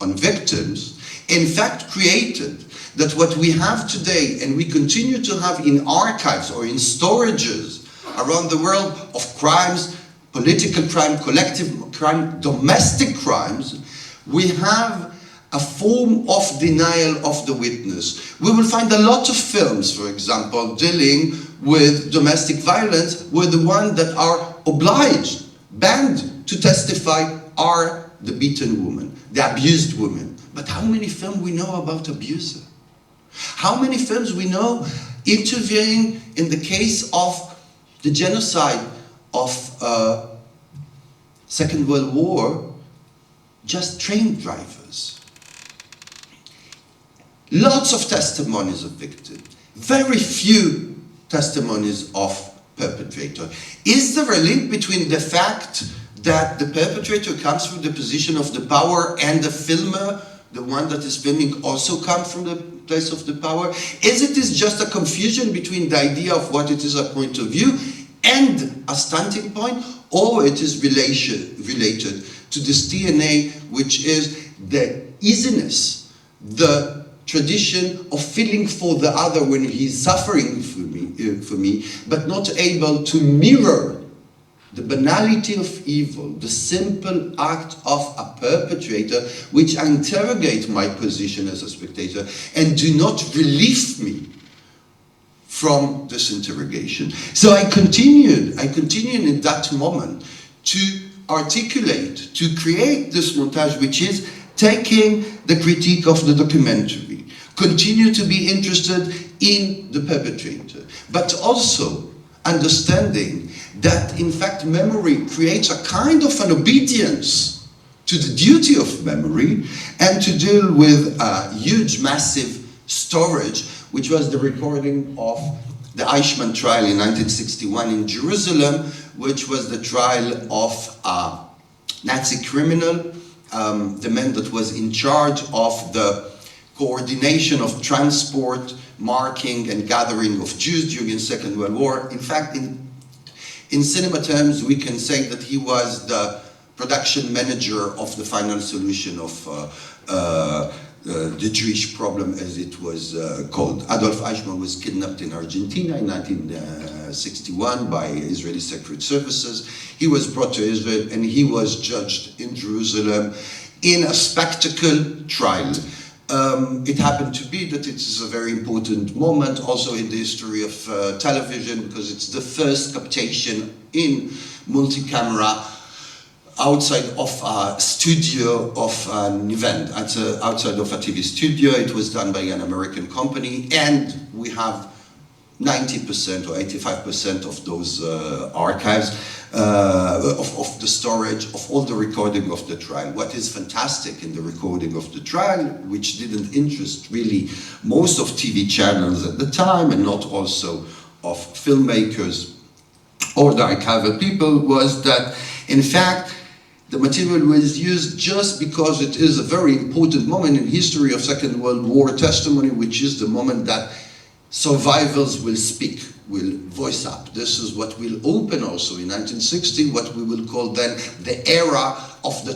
A: on victims in fact created that what we have today and we continue to have in archives or in storages around the world of crimes, political crime, collective crime, domestic crimes, we have a form of denial of the witness. We will find a lot of films, for example, dealing with domestic violence, where the ones that are obliged, banned to testify are the beaten woman, the abused woman. But how many films we know about abuser? How many films we know interviewing in the case of the genocide of Second World War, just train drivers? Lots of testimonies of victims, very few testimonies of perpetrator. Is there a link between the fact that the perpetrator comes from the position of the power and the filmer, the one that is filming, also comes from the place of the power? Is it just a confusion between the idea of what it is a point of view and a starting point, or it is related to this DNA, which is the easiness, the tradition of feeling for the other when he's suffering for me, but not able to mirror the banality of evil, the simple act of a perpetrator, which interrogate my position as a spectator and do not relieve me from this interrogation. So I continued in that moment to articulate, to create this montage, which is taking the critique of the documentary, continue to be interested in the perpetrator, but also understanding that in fact memory creates a kind of an obedience to the duty of memory, and to deal with a huge, massive storage, which was the recording of the Eichmann trial in 1961 in Jerusalem, which was the trial of a Nazi criminal, the man that was in charge of the coordination of transport, marking and gathering of Jews during the Second World War. In fact, in cinema terms, we can say that he was the production manager of the final solution of the Jewish problem, as it was called. Adolf Eichmann was kidnapped in Argentina in 1961 by Israeli Secret Services. He was brought to Israel and he was judged in Jerusalem in a spectacle trial. It happened to be that it is a very important moment also in the history of television, because it's the first captation in multi-camera outside of a studio of an event, outside of a TV studio. It was done by an American company, and we have 90% or 85% of those archives, of the storage, of all the recording of the trial. What is fantastic in the recording of the trial, which didn't interest really most of TV channels at the time, and not also of filmmakers or the archival people, was that in fact the material was used just because it is a very important moment in history of Second World War testimony, which is the moment that survivors will speak, will voice up. This is what will open also in 1960, what we will call then the era of the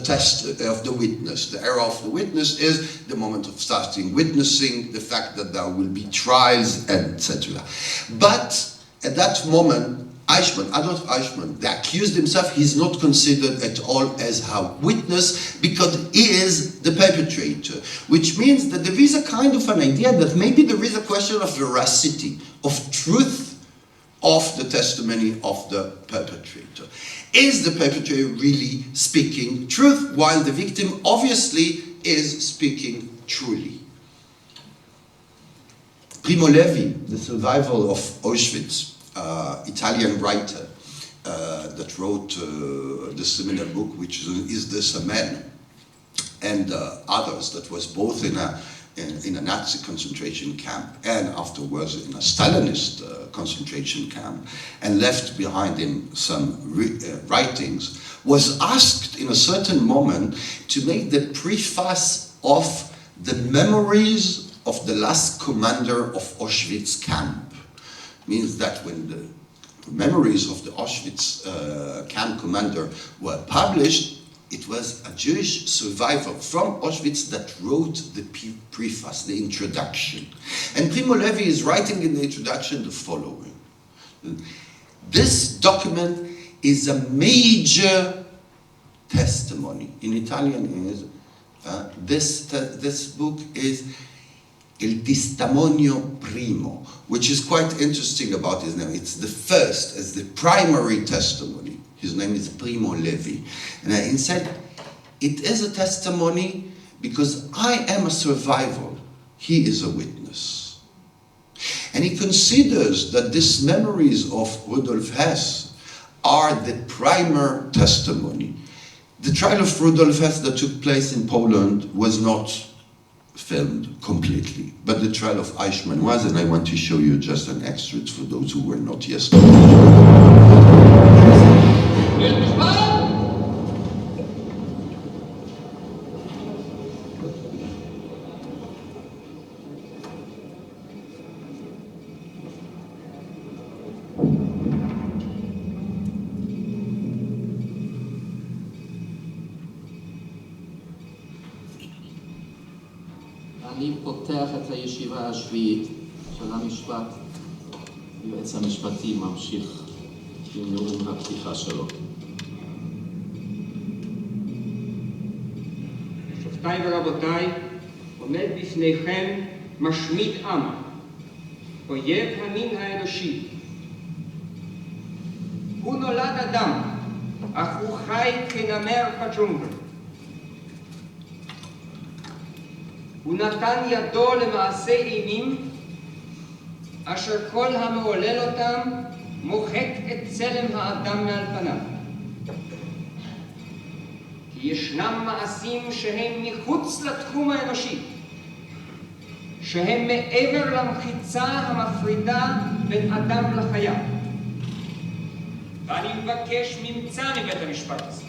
A: witness. The era of the witness is the moment of starting witnessing, the fact that there will be trials, etc. But at that moment, Adolf Eichmann, the accused himself, he's not considered at all as a witness, because he is the perpetrator, which means that there is a kind of an idea that maybe there is a question of veracity, of truth of the testimony of the perpetrator. Is the perpetrator really speaking truth, while the victim obviously is speaking truly? Primo Levi, the survivor of Auschwitz, Italian writer that wrote the similar book, which is This a Man, and others, that was both in a Nazi concentration camp and afterwards in a Stalinist concentration camp, and left behind him some writings, was asked in a certain moment to make the preface of the memories of the last commander of Auschwitz camp. Means that when the memories of the Auschwitz camp commander were published, it was a Jewish survivor from Auschwitz that wrote the preface, the introduction. And Primo Levi is writing in the introduction the following. This document is a major testimony. In Italian is, this book is Il Testimonio Primo, which is quite interesting about his name. It's the first, as the primary testimony. His name is Primo Levi. And he said, it is a testimony because I am a survivor. He is a witness. And he considers that these memories of Rudolf Hess are the primary testimony. The trial of Rudolf Hess that took place in Poland was not filmed completely, but the trial of Eichmann was, and I want to show you just an extract for those who were not yesterday.
J: אני פותח את הישיבה השביעית של המשפט. היועץ המשפטי ממשיך עם נאום הפתיחה שלו.
K: שופטיי ורבותיי, עומד בפניכם משמיד עם, אויב המין האנושי. הוא נולד אדם, אך הוא חי כנמר בג'ונגל. הוא נתן ידו למעשי אימים, אשר כל המעולל אותם מוחק את צלם האדם מעל פניו. כי ישנם מעשים שהם מחוץ לתחום האנושי, שהם מעבר למחיצה המפרידה בין אדם לחיה. ואני מבקש ממצא מבית המשפט הזה.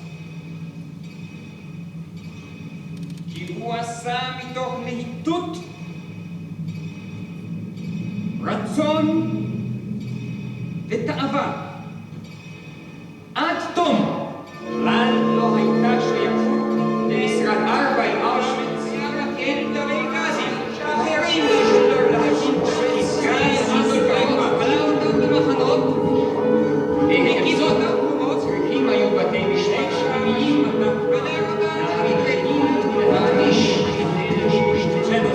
K: כי הוא עשה מתוך להיטות, רצון ותאווה. עד תום, כלל לא הייתה שייכות למשרד 4 עם אושוויץ, כן דמי גזים, שאחרים ישתור להקים ישראל המלחמה, כלל אותם במחנות, והגיזו אותם תגובות, צריכים היו בתי משפט שמיים, להעמיד לדין ולהעניש את אלה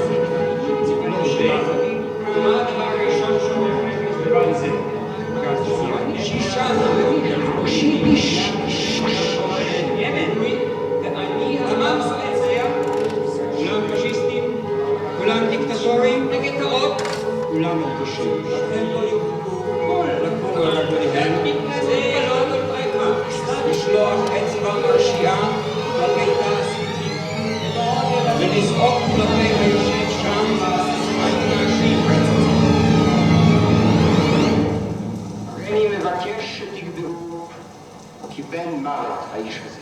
K: שמשתתפים. מה הדבר הראשון שאומר על זה? שישה ואני המם סועציה, כולם פשיסטים, כולם דיקטטורים, נגטאות, כולם מרגישים. לכן לא יוכלו כל לקרוא על הדברים. זה לא נפרקה, לשלוח אצבע מרשיעה כלפי תעשיתים, ולזעוק כלפי היושב שם, על אנשים רצים. אני מבקש שתגדרו כי בן מוות האיש הזה.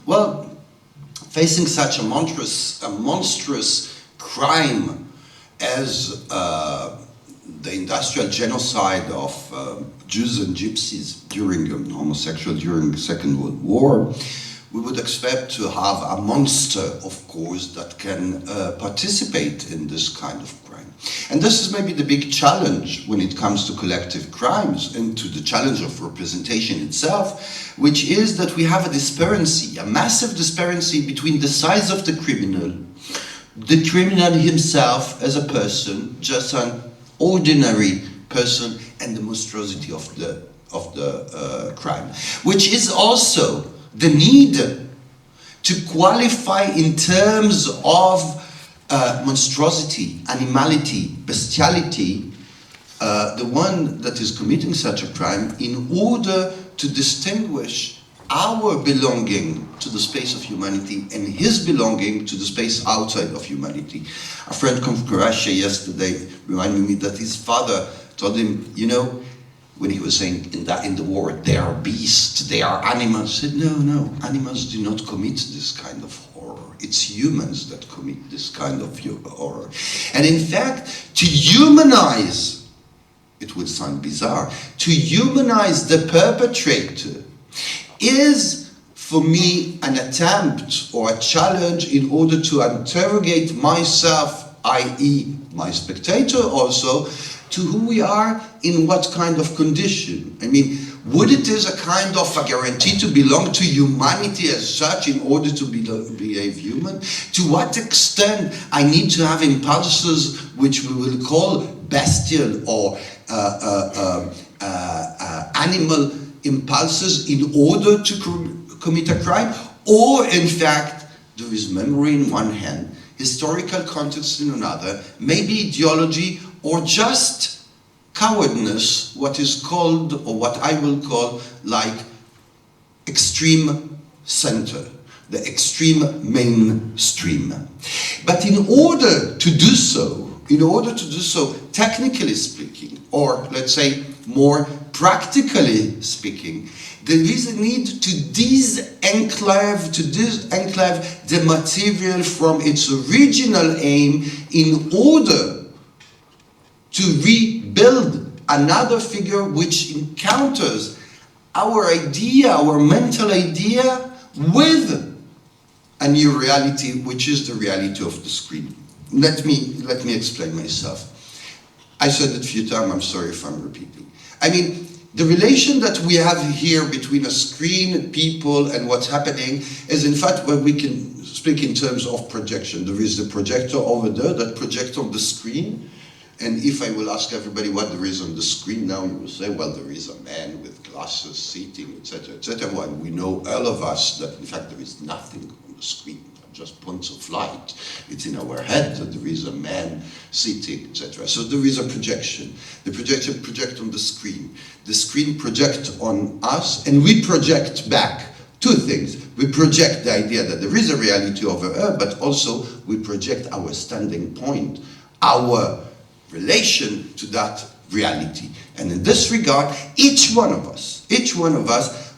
A: Well, facing such a monstrous crime as the industrial genocide of Jews and Gypsies during during the Second World War, we would expect to have a monster, of course, that can participate in this kind of crime. And this is maybe the big challenge when it comes to collective crimes and to the challenge of representation itself, which is that we have a disparity, a massive disparity between the size of the criminal himself as a person, just an ordinary person, and the monstrosity of the crime, which is also the need to qualify in terms of monstrosity, animality, bestiality, the one that is committing such a crime, in order to distinguish our belonging to the space of humanity and his belonging to the space outside of humanity. A friend from Croatia yesterday reminded me that his father told him, you know, when he was saying in the war, they are beasts, they are animals. He said, no, animals do not commit this kind of horror. It's humans that commit this kind of horror. And in fact, to humanize, it would sound bizarre, to humanize the perpetrator is, for me, an attempt or a challenge in order to interrogate myself, i.e. my spectator also, to who we are, in what kind of condition. I mean, would it is a kind of a guarantee to belong to humanity as such in order to behave human? To what extent I need to have impulses which we will call bestial or animal impulses in order to commit a crime? Or in fact, there is memory in one hand, historical context in another, maybe ideology, or just cowardness, what is called, or what I will call, like extreme center, the extreme mainstream. But in order to do so, technically speaking, or let's say more practically speaking, There is a need to disenclave the material from its original aim in order to rebuild another figure which encounters our idea, our mental idea, with a new reality, which is the reality of the screen. Let me explain myself. I said it a few times, I'm sorry if I'm repeating. I mean, the relation that we have here between a screen, people, and what's happening is in fact where we can speak in terms of projection. There is the projector over there that projects on the screen. And if I will ask everybody what there is on the screen now, you will say, well, there is a man with glasses, seating, etc., etc. Well, we know, all of us, that in fact there is nothing on the screen, just points of light. It's in our head that there is a man sitting, etc. So there is a projection. The projection projects on the screen. The screen projects on us, and we project back two things. We project the idea that there is a reality over here, but also we project our standing point, our relation to that reality. And in this regard, each one of us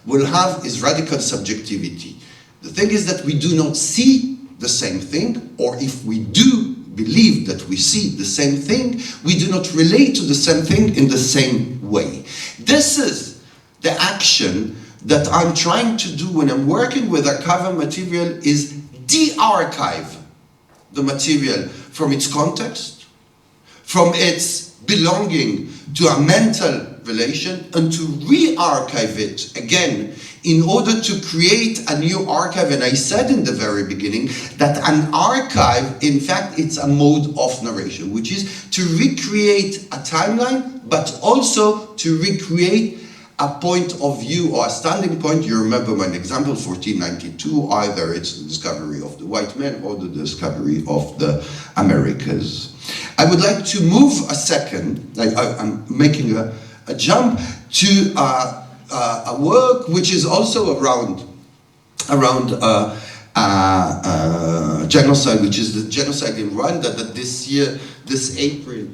A: will have his radical subjectivity. The thing is that we do not see the same thing, or if we do believe that we see the same thing, we do not relate to the same thing in the same way. This is the action that I'm trying to do when I'm working with archival material, is de-archive the material from its context, from its belonging to a mental relation, and to re-archive it again in order to create a new archive. And I said in the very beginning that an archive, in fact, it's a mode of narration, which is to recreate a timeline, but also to recreate a point of view or a standing point. You remember my example, 1492, either it's the discovery of the white man or the discovery of the Americas. I would like to move a second, I'm making a jump to a work which is also around genocide, which is the genocide in Rwanda, that this year, this April,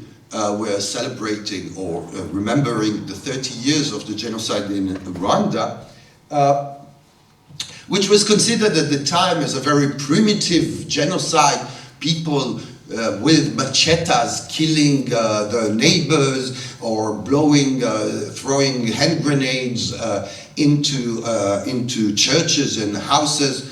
A: we're celebrating or remembering the 30 years of the genocide in Rwanda, which was considered at the time as a very primitive genocide, people with machetes killing their neighbors, or throwing hand grenades into churches and houses.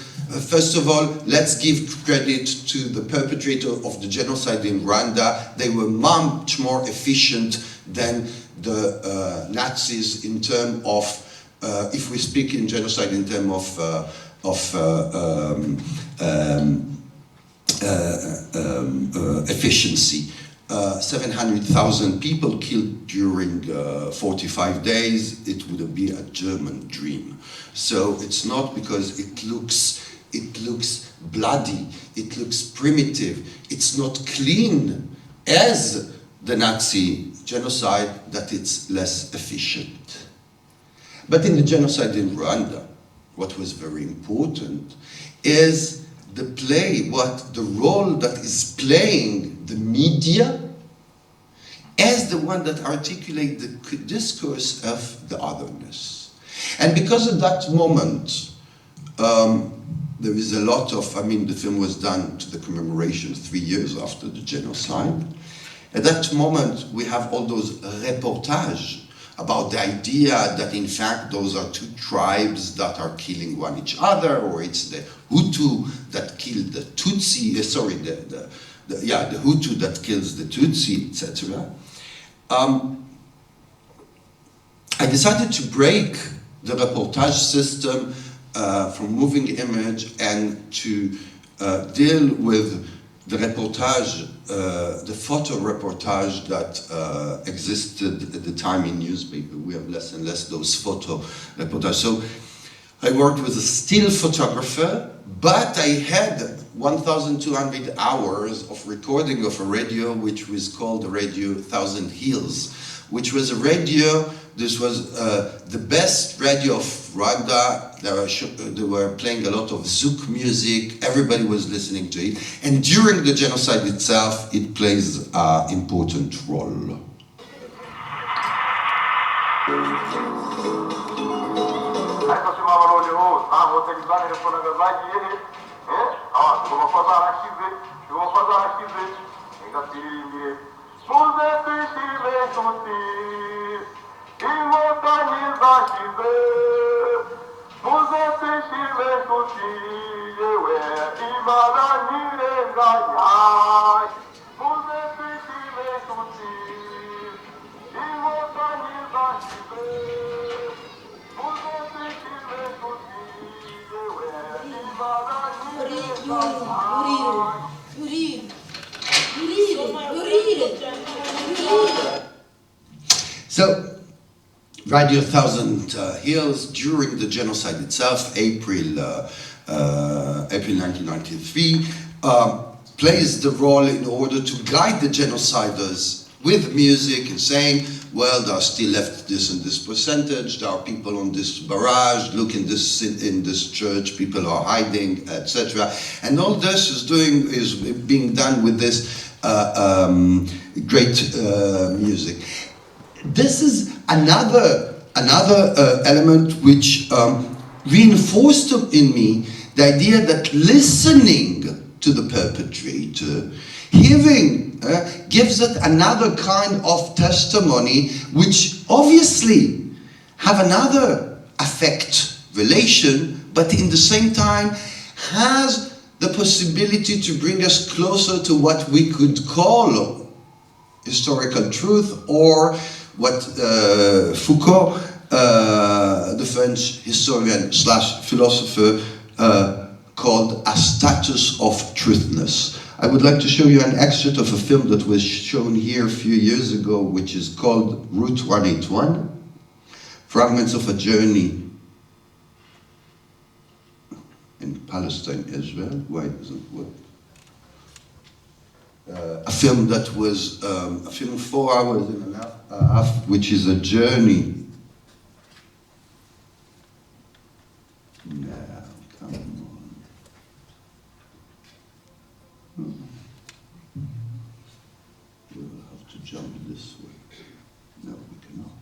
A: First of all, let's give credit to the perpetrator of the genocide in Rwanda. They were much more efficient than the Nazis in terms of, if we speak in genocide in terms of efficiency. 700,000 people killed during 45 days. It would be a German dream. So it's not because it looks bloody, it looks primitive, it's not clean as the Nazi genocide that it's less efficient. But in the genocide in Rwanda, what was very important is the role that is playing the media as the one that articulates the discourse of the otherness. And because of that moment, there is a lot of, the film was done to the commemoration 3 years after the genocide. At that moment, we have all those reportages about the idea that in fact those are two tribes that are killing each other, or it's the Hutu that killed the Tutsi, the Hutu that kills the Tutsi, etc. I decided to break the reportage system from moving image and to deal with the reportage, the photo reportage that existed at the time in newspaper. We have less and less those photo reportages. So I worked with a still photographer, but I had 1,200 hours of recording of a radio which was called the Radio Thousand Hills, which was a radio. This was the best radio of Rwanda. They were playing a lot of Zouk music. Everybody was listening to it. And during the genocide itself, it plays an important role. So, Radio Thousand Hills, during the genocide itself, April 1993, plays the role in order to guide the genociders with music and saying, well, there are still left this and this percentage, there are people on this barrage, look in this church, people are hiding, etc. And all this is being done with this great music. This is another element which reinforced in me the idea that listening to the perpetrator, hearing, gives it another kind of testimony, which obviously have another affect relation, but in the same time has the possibility to bring us closer to what we could call historical truth, or what Foucault, the French historian / philosopher, called a status of truthness. I would like to show you an excerpt of a film that was shown here a few years ago, which is called Route 181, Fragments of a Journey in Palestine, Israel. Why doesn't it work? A film that was a film 4 hours and a half, which is a journey. Now, come on. We'll have to jump this way. No, we cannot.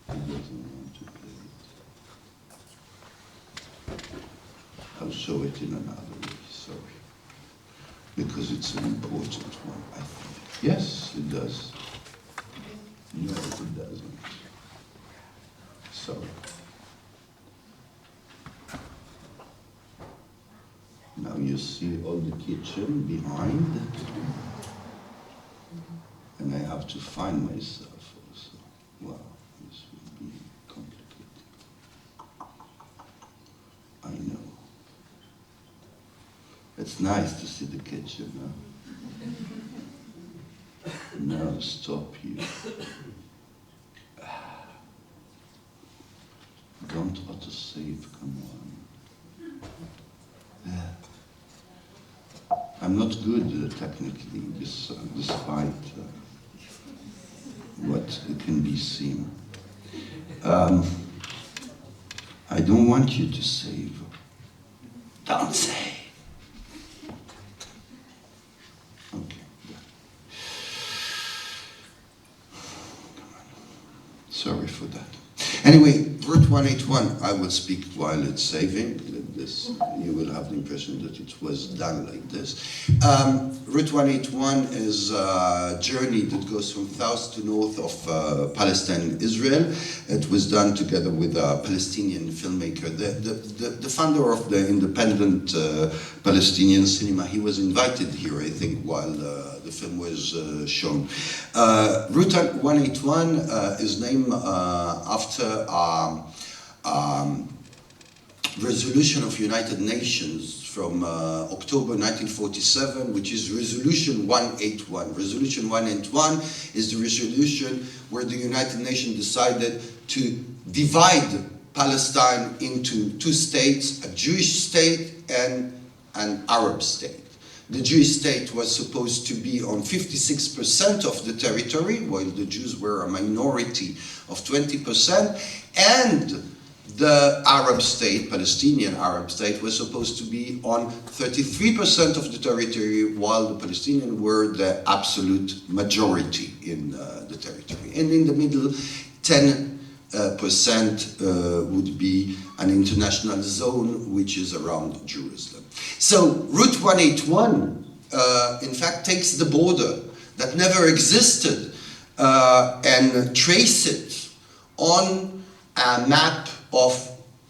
A: He doesn't want to play it. I'll show it in another way, sorry. Because it's an important one, I think. Yes, it does. No, it doesn't. Sorry. Now you see all the kitchen behind. And I have to find myself also. Wow, this will be complicated. I know. It's nice to see the kitchen, huh? Now stop you. Don't autosave, come on. I'm not good technically, despite what can be seen. I don't want you to save. Don't save. Okay. Sorry for that. Anyway, Route 181, I will speak while it's saving. This, you will have the impression that it was done like this. Route 181 is a journey that goes from south to north of Palestine and Israel. It was done together with a Palestinian filmmaker, the founder of the independent Palestinian cinema. He was invited here, I think, while the film was shown. Route 181 is named after resolution of United Nations from October 1947, which is Resolution 181. Resolution 181 is the resolution where the United Nations decided to divide Palestine into two states, a Jewish state and an Arab state. The Jewish state was supposed to be on 56% of the territory, while the Jews were a minority of 20%, and the Arab state, Palestinian Arab state, was supposed to be on 33% of the territory, while the Palestinians were the absolute majority in the territory. And in the middle, 10% would be an international zone, which is around Jerusalem. So Route 181, in fact, takes the border that never existed and trace it on a map of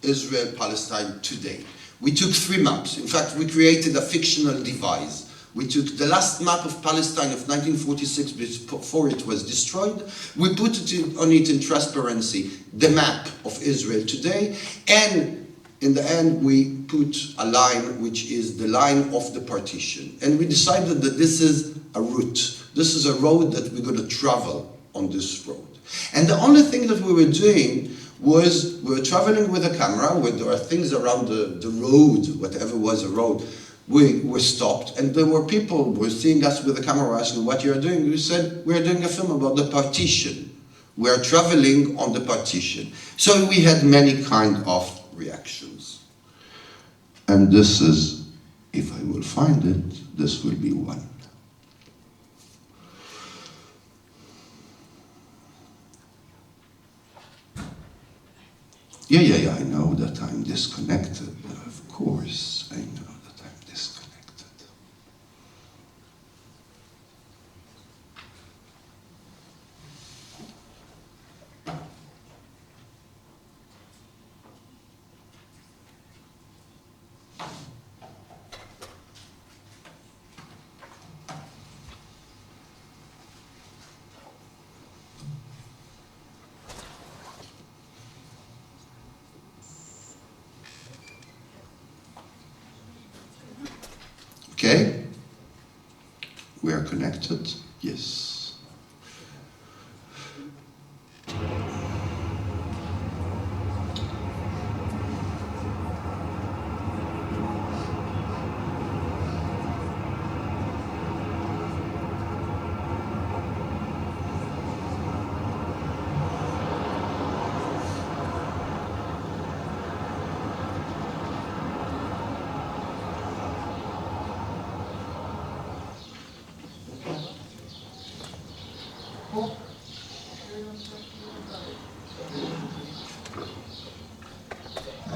A: Israel-Palestine today. We took 3 maps. In fact, we created a fictional device. We took the last map of Palestine of 1946 before it was destroyed. We put it on it in transparency, the map of Israel today, and in the end we put a line which is the line of the partition. And we decided that this is a route. This is a road that we're going to travel on this road. And the only thing that we were doing was we were traveling with a camera, where there are things around the road, whatever was a road. We were stopped, and there were people who were seeing us with the camera asking, what you're doing? We said, we're doing a film about the partition. We're traveling on the partition. So we had many kind of reactions. And this is, if I will find it, this will be one. Yeah, I know that I'm disconnected. Of course, I know that I'm disconnected. Okay, we are connected, yes.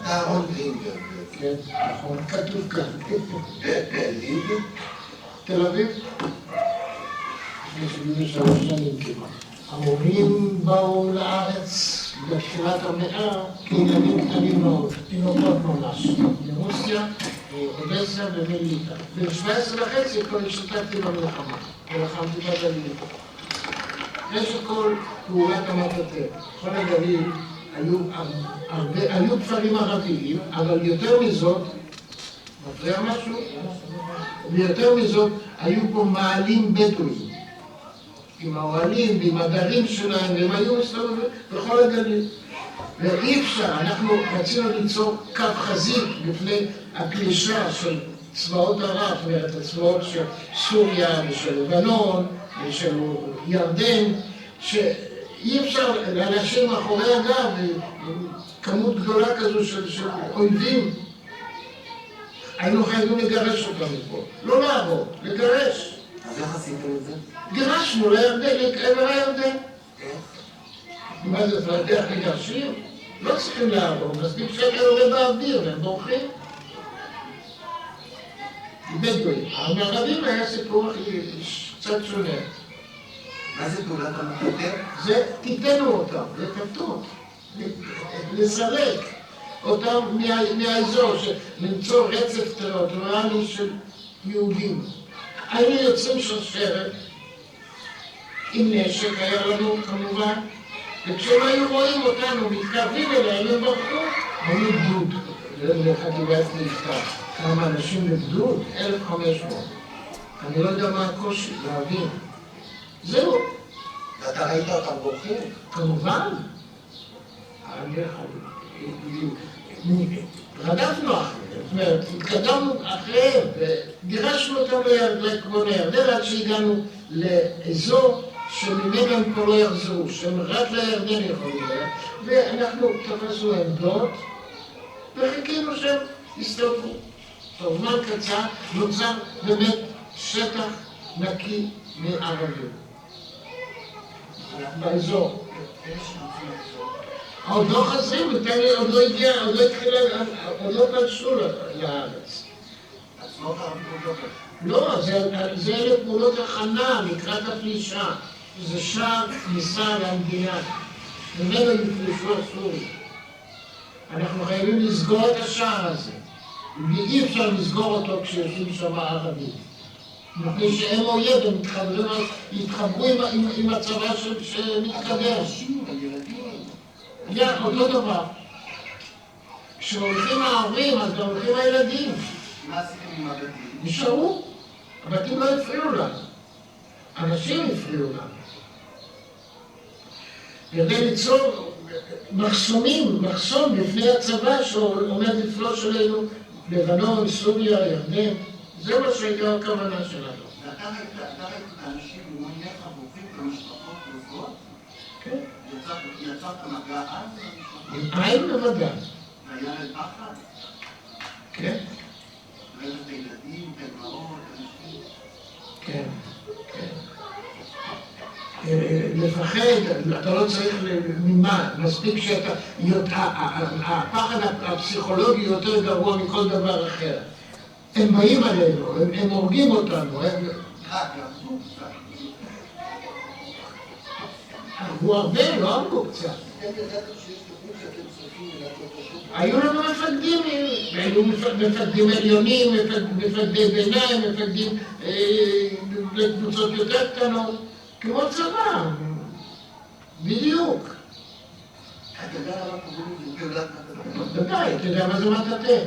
L: אהרון גרינברג, כן, נכון, כתוב כאן. תל אביב, לפני 73 שנים כמעט. המורים באו לארץ בתחילת המאה כילדים קטנים מאוד, תינוקות ממש, מרוסיה, אודסה ומליטה. ב-17.5 כבר השתתפתי במלחמה, ולחמתי בגליל. אחרי שכל פעולת המטאטא, כל הגליל, היו כפרים ערביים, אבל יותר מזאת, מפריע משהו? ויותר מזאת, היו פה מעלים בדואים, עם האוהלים ועם הדרים שלהם, והם היו מסתובבים בכל הגליל. ואי אפשר, אנחנו רצינו ליצור קו חזית בפני הפלישה של צבאות ערב, זאת אומרת, הצבאות של סוריה ושל לבנון ושל ירדן, אי אפשר להשאיר מאחורי הגב כמות גדולה כזו של אויבים. היינו חייבים לגרש אותם מפה. לא לעבור, לגרש.
M: אז איך עשיתם את זה?
L: גירשנו לעבר הירדן. מה זה, אתה יודע לגרשים? לא צריכים לעבור, מספיק שאתה עולה באוויר, הם בורחים. בדואים. המערבים היה סיפור קצת שונה.
M: מה זה פעולת המטאטא?
L: זה, תיתנו אותם, לפתות, לסלק אותם מהאזור, למצוא רצף טריטוריאלי של יהודים. היינו יוצאים שרשרת עם נשק, היה לנו כמובן, וכשהם היו רואים אותנו, מתקרבים אליהם, הם ברחו, היינו גדוד, לחטיבת מבטא. כמה אנשים לגדוד? 1,500. אני לא יודע מה הקושי, להבין. זהו.
M: ואתה ראית אותם בורחים?
L: כמובן. רדפנו אחריהם, זאת אומרת, התקדמנו אחריהם וגירשנו אותם לכיוון הירדן עד שהגענו לאזור שממנה הם פה לא יחזרו, שהם רק לירדן יכולים ללכת, ואנחנו תפסנו עמדות וחיכינו שהם יסתובבו. טוב, זמן קצר נוצר באמת שטח נקי מערבים באזור. עוד לא חזרים, עוד לא הגיע, עוד לא התחילה, עוד לא פלשו לארץ.
M: עצמאות ערבית עוד לא כזה.
L: לא, זה לפעולות הכנה לקראת הפלישה. זה שער כניסה למדינה. ממנו יפלשו הסורים. אנחנו חייבים לסגור את השער הזה. ואי אפשר לסגור אותו כשיושבים שם ערבים. מפני שהם אויב, הם יתחברו עם הצבא שמתקדם. אותו דבר. כשהולכים הערבים, אז גם הולכים הילדים.
M: מה עשיתם עם הבתים?
L: נשארו. הבתים לא הפריעו לנו. אנשים הפריעו לנו. כדי ליצור מחסום בפני הצבא שעומד לפלוש אלינו, לבנון, סוריה, ירדן. זה מה שהייתה הכוונה שלנו.
M: ואתה ראית את האנשים מוניך ברוכים במשפחות רופאות?
L: כן.
M: יצרת מגע אז?
L: עם עין בוודאי.
M: והיה להם פחד?
L: כן.
M: ראית את הילדים, את האמהות, אנשים?
L: כן, כן. לפחד, אתה לא צריך ממה, מספיק שאתה, הפחד הפסיכולוגי יותר גרוע מכל דבר אחר. הם באים עלינו, הם הורגים אותנו, הם... הרגו הרבה, לא הרגו קצת. היו לנו מפקדים, היו מפקדים עליונים, מפקדי ביניים, מפקדים לקבוצות יותר קטנות, כמו צבא, בדיוק.
M: אתה יודע למה קוראים לזה גאולת מטאטא?
L: בוודאי, אתה יודע מה זה מטאטא?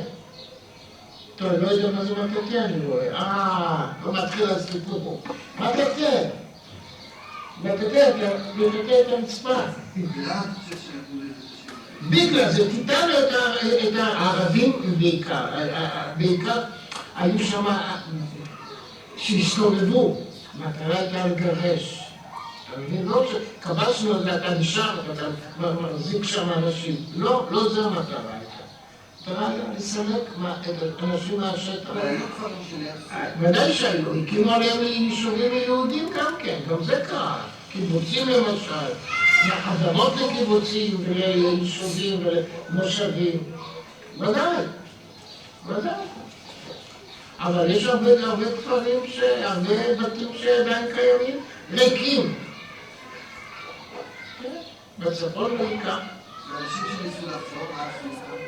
L: טוב, לא יודע מה זה מטאטא, אני רואה. לא מתחיל הסיפור פה. מטאטא. מטאטא את הרצפה.
M: למה אתה חושב שנתנו לזה את השם?
L: בגלל זה תיתן את הערבים בעיקר. בעיקר היו שם שהסתובבו. המטרה הייתה לגרש. אתה מבין? לא שכבשנו את זה, אתה נשאר, אתה מחזיק שם אנשים. לא, לא זה המטרה הייתה. המטרה הייתה לסלק את האנשים מהשטח.
M: אבל היו כפרים שנהרסו.
L: ודאי שהיו, הקימו עליהם יישובים יהודים גם כן, גם זה קרה. קיבוצים למשל, אדמות לקיבוצים וליישובים ולמושבים. ודאי, ודאי. אבל יש הרבה כפרים, הרבה בתים שעדיין קיימים, ריקים. בצפון בעיקר.
M: ואנשים שניסו לחזור, מה עשו איתם?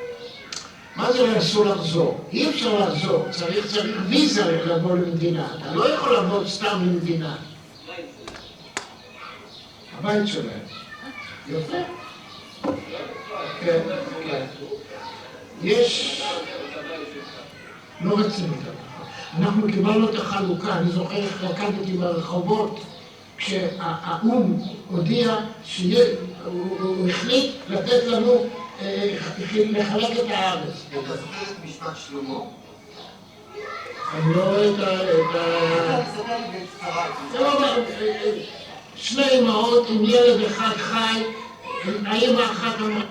L: מה זה ניסו לחזור? אי אפשר לחזור, צריך ויזה לבוא למדינה. אתה לא יכול לבוא סתם למדינה. הבית שלהם. יפה. כן, כן. יש... לא רצינו את זה. אנחנו קיבלנו את החלוקה, אני זוכר איך רקדתי ברחובות, כשהאו"ם הודיע שהוא החליט לתת לנו לחלק את הארץ.
M: אתה זוכר את משפט שלמה?
L: אני לא רואה את ה...
M: תסתכל בקצרה.
L: שני אמהות עם ילד אחד חי, האמא אחת אמרה...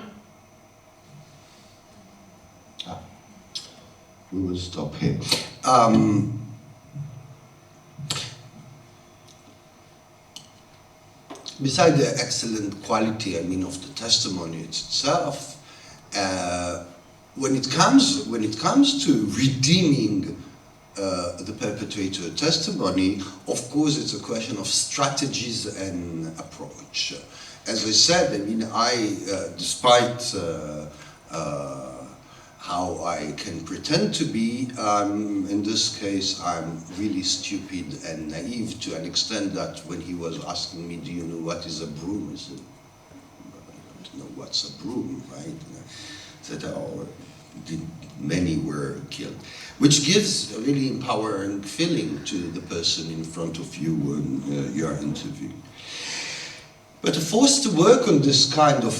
A: We will stop here. Beside the excellent quality, I mean, of the testimony itself, when it comes to redeeming the perpetrator testimony, of course, it's a question of strategies and approach. As I said, I mean, despite how I can pretend to be, in this case, I'm really stupid and naive to an extent that when he was asking me, do you know what is a broom? I said, I don't know what's a broom, right? That many were killed, which gives a really empowering feeling to the person in front of you when you are interviewing. But forced to work on this kind of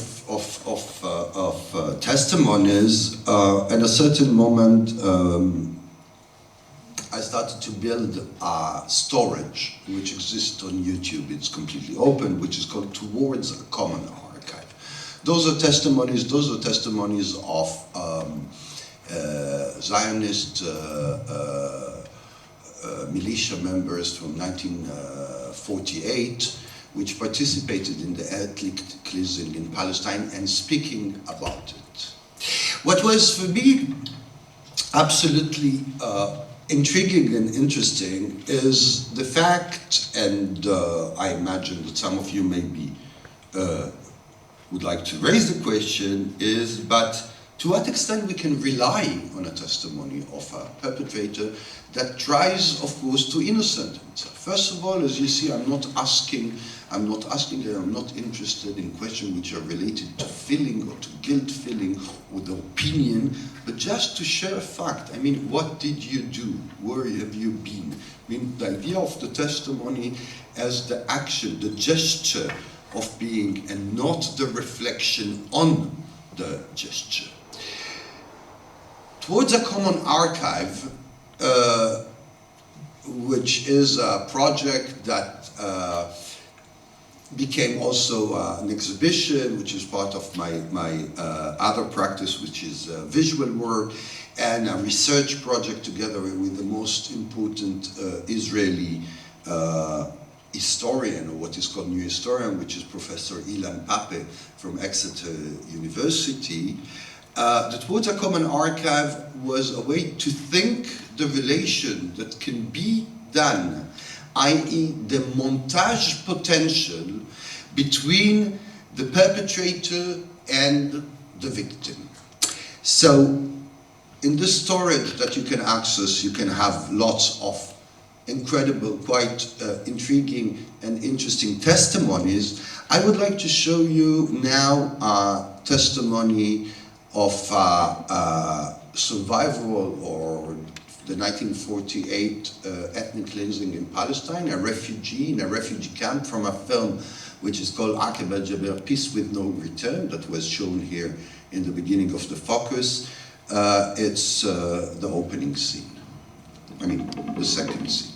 A: testimonies, at a certain moment, I started to build a storage which exists on YouTube. It's completely open, which is called Towards a Common Archive. Those are testimonies of Zionist militia members from 1948, which participated in the ethnic cleansing in Palestine and speaking about it. What was for me absolutely intriguing and interesting is the fact, and I imagine that some of you maybe would like to raise the question, is but to what extent we can rely on a testimony of a perpetrator that tries, of course, to innocent himself. First of all, as you see, I'm not interested in questions which are related to feeling or to guilt feeling or the opinion, but just to share a fact. I mean, what did you do? Where have you been? I mean, the idea of the testimony as the action, the gesture of being, and not the reflection on the gesture. Towards a Common Archive, which is a project that became also an exhibition, which is part of my other practice, which is visual work, and a research project together with the most important Israeli historian, or what is called new historian, which is Professor Ilan Pape from Exeter University. The Towards a Common Archive was a way to think the relation that can be done, i.e. the montage potential between the perpetrator and the victim. So in this storage that you can access, you can have lots of incredible, quite intriguing and interesting testimonies. I would like to show you now a testimony of survival or the 1948 ethnic cleansing in Palestine, a refugee in a refugee camp, from a film which is called Aqib al-Jaber, Peace with No Return, that was shown here in the beginning of the focus. It's the opening scene, I mean the second scene.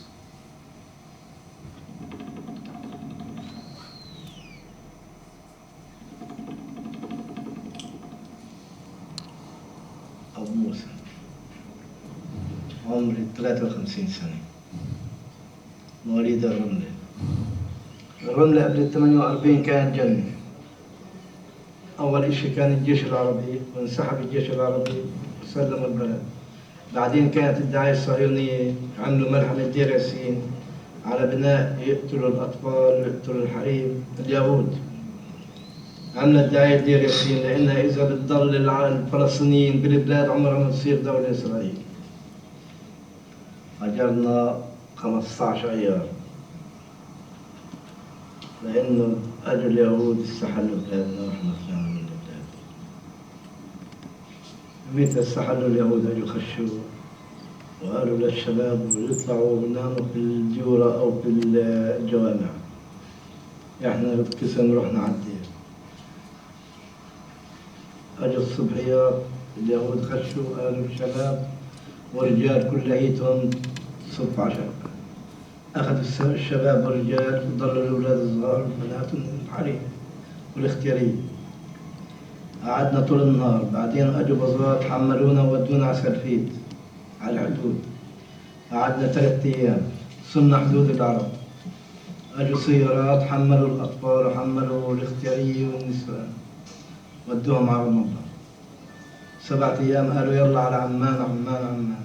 C: أبو موسى عمري 53 سنة، مواليد الرملة. الرملة قبل 48 كانت جنة. أول إشي كان الجيش العربي، وانسحب الجيش العربي وسلموا البلد. بعدين كانت الدعاية الصهيونية، عملوا ملحمة دير ياسين على بناء يقتلوا الأطفال ويقتلوا الحريم اليهود. عملت دعاية دير ياسين لأنها إذا بتضل الفلسطينيين بالبلاد عمرها ما تصير دولة إسرائيل. أجرنا 15 أيام لأنه أجوا اليهود استحلوا بلادنا ونحن طلعنا من البلاد. متى استحلوا اليهود أجوا خشوا وقالوا للشباب يطلعوا ويناموا في الديورة أو في الجوامع. إحنا بابتسم رحنا على الدير. أجوا الصبحيات اليهود خشوا قالوا الشباب ورجال كليتهم صف عشاء. أخذوا الشباب والرجال وضلوا الأولاد الصغار والبنات الحريم والاختيارية. قعدنا طول النهار، بعدين أجوا بزوات حملونا وودونا على سلفيت على الحدود. قعدنا 3 أيام، صرنا حدود العرب. أجوا سيارات حملوا الأطفال وحملوا الاختيارية والنسوان ودوهم على رام الله. 7 أيام قالوا يلا على عمان عمان عمان.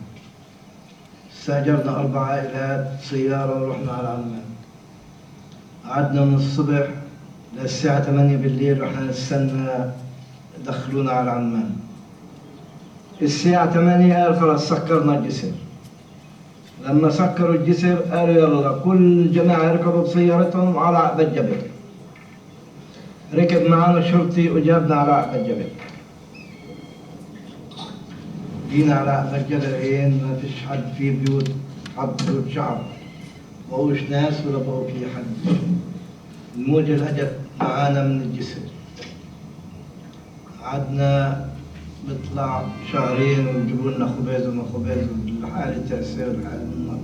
C: استأجرنا 4 عائلات سيارة ورحنا على عمان. قعدنا من الصبح للساعة 8 بالليل رحنا نستنى دخلونا على عمان. الساعة 8 قال خلاص سكرنا الجسر. لما سكروا الجسر قالوا يلا كل جماعة يركبوا بسيارتهم على عقب الجبل. ركب معانا شرطي وجابنا على عقب الجبل. جينا على عقب الجبل عين ما فيش حد، في بيوت حد بيوت شعب، ما هوش ناس ولا بقوا في حد. الموجة اللي اجت معانا من الجسر. قعدنا بيطلع شهرين ويجيبوا لنا خبز وما خبز والحالة تأثير الحالة من النار.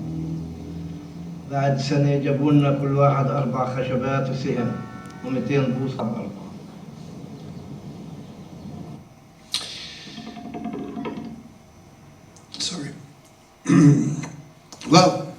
C: بعد سنة جابوا لنا كل واحد 4 خشبات وسهم و200 بوصة برضه.
A: Sorry. Well,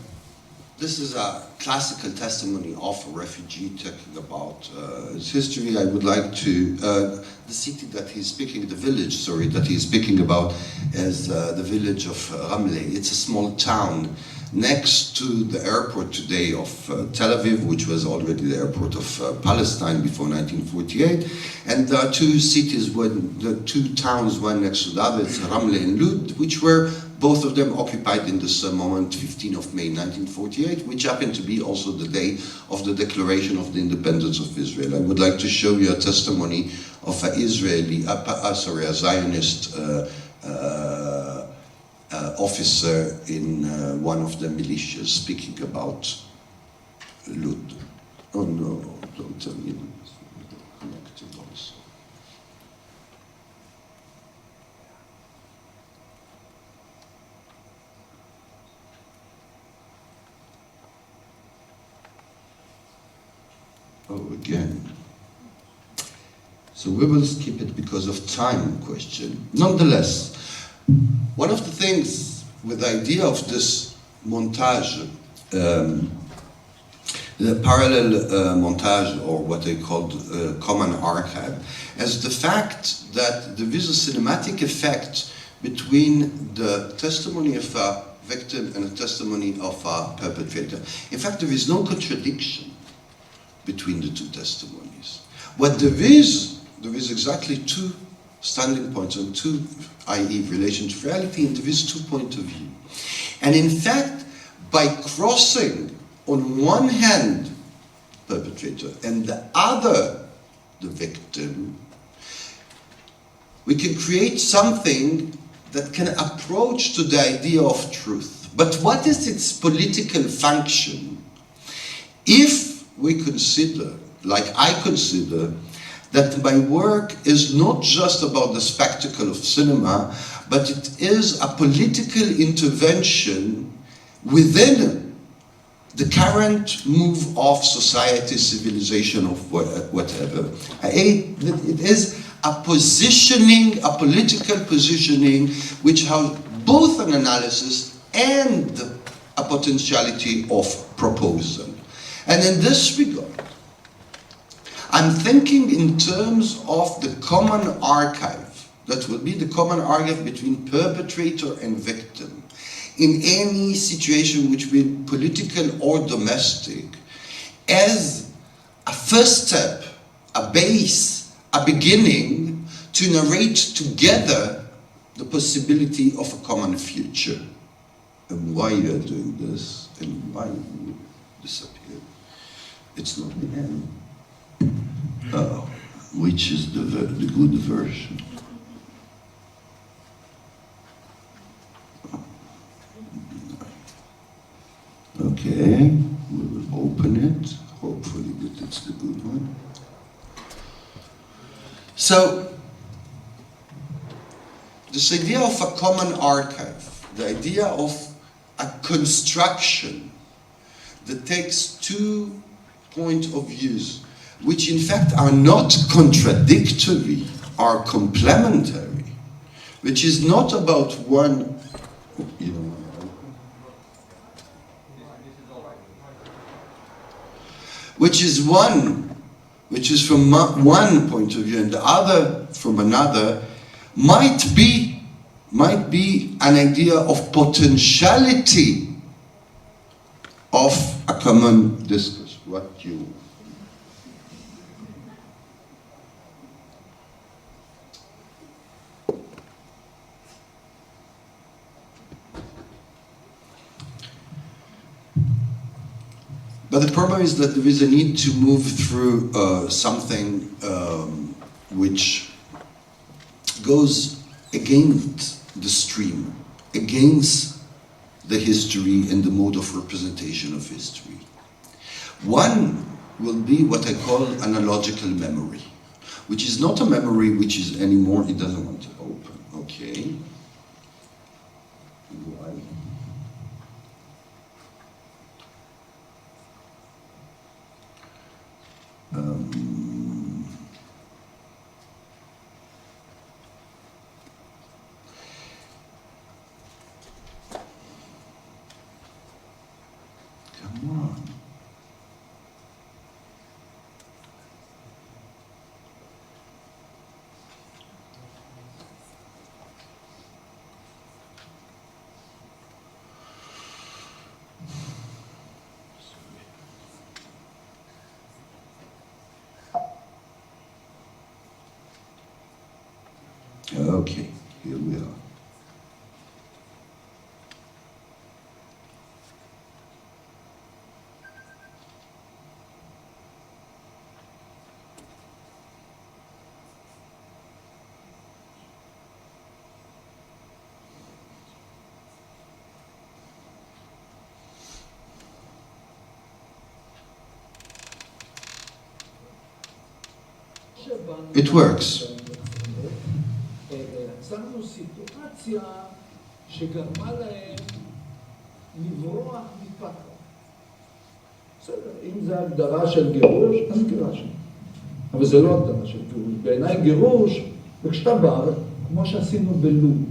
A: this is a classical testimony of a refugee talking about his history. I would like to, the city that he's speaking, the village, sorry, that he's speaking about is the village of Ramleh. It's a small town next to the airport today of Tel Aviv, which was already the airport of Palestine before 1948. And there are two cities, the two towns, one next to the other, it's Ramleh and Lud, which were both of them occupied in this moment, 15th of May 1948, which happened to be also the day of the declaration of the independence of Israel. I would like to show you a testimony of a Zionist officer in one of the militias speaking about Lud. Oh no, don't tell me. Connected also. Oh, again. So we will skip it because of time question. Nonetheless, one of the things with the idea of this montage, the parallel montage, or what they called common archive, as the fact that there is a cinematic effect between the testimony of a victim and the testimony of a perpetrator. In fact, there is no contradiction between the two testimonies. What there is exactly two standing points and two, i.e. relation to reality, and there is 2 points of view. And in fact, by crossing on one hand perpetrator and the other the victim, we can create something that can approach to the idea of truth. But what is its political function if we consider, like I consider, that my work is not just about the spectacle of cinema, but it is a political intervention within the current move of society, civilization, of whatever. It is a positioning, a political positioning, which has both an analysis and a potentiality of proposal. And in this regard, I'm thinking in terms of the common archive, that will be the common archive between perpetrator and victim, in any situation which be political or domestic, as a first step, a base, a beginning to narrate together the possibility of a common future. And why you are doing this, and why you disappear. It's not the end. Which is the good version? Okay, we will open it. Hopefully that it's the good one. So, this idea of a common archive, the idea of a construction that takes 2 points of views, which in fact are not contradictory, are complementary, which is not about one, which is from one point of view and the other from another, might be an idea of potentiality of a common discourse. What you But the problem is that there is a need to move through something which goes against the stream, against the history and the mode of representation of history. One will be what I call analogical memory, which is not a memory which is anymore, it doesn't want to open. Okay. Come on. Okay, here we are. It works.
N: יצרנו סיטואציה שגרמה להם לברוח מפחד. בסדר, אם זה הגדרה של גירוש, אז גירשנו. אבל זה לא הגדרה של גירוש. בעיניי גירוש, וכשאתה בא, כמו שעשינו בלוד.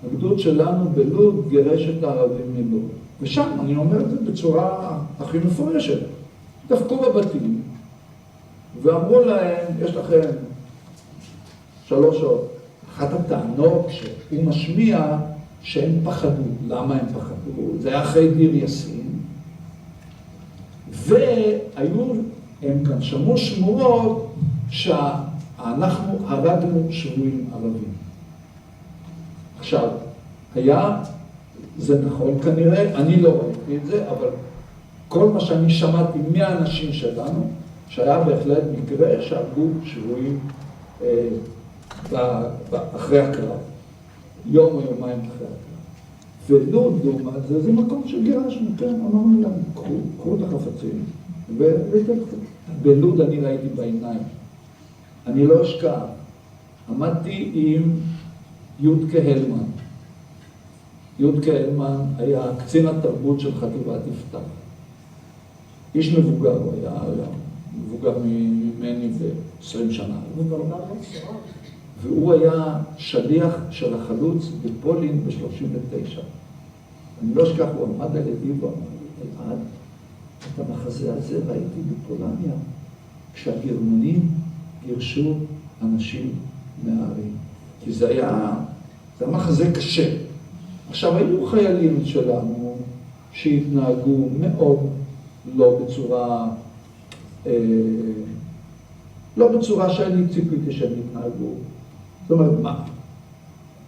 N: הגדוד שלנו בלוד גירש את הערבים מלוד. ושם, אני אומר את זה בצורה הכי מפורשת. דפקו בבתים, ואמרו להם, יש לכם 3 שעות. אחת הטענות שהוא משמיע שהם פחדו. למה הם פחדו? זה היה אחרי דיר יאסין. והיו, הם כאן שמעו שמועות שאנחנו הרגנו שבויים ערבים. עכשיו, היה, זה נכון כנראה, אני לא ראיתי את זה, אבל כל מה שאני שמעתי מהאנשים שלנו, שהיה בהחלט מקרה שהרגו שבויים אחרי הקרב, יום או יומיים אחרי הקרב. ולוד, לעומת זה, זה מקום שגירשנו, כן, אמרנו להם, קחו את החפצים, ותלכו. בלוד אני ראיתי בעיניים. אני לא אשכח. עמדתי עם יודקה הלמן. יודקה הלמן היה קצין התרבות של חטיבת יפתח. איש מבוגר, הוא היה מבוגר ממני ב-20 שנה. והוא היה שליח של החלוץ בפולין ב-39. אני לא אשכח, הוא עמד על ידי ואמר לי, אלעד, את המחזה הזה ראיתי בפולניה, כשהגרמנים גירשו אנשים מהערים. כי זה היה מחזה קשה. עכשיו, היו חיילים שלנו שהתנהגו מאוד לא בצורה שאני ציפיתי שהם התנהגו. זאת אומרת, מה?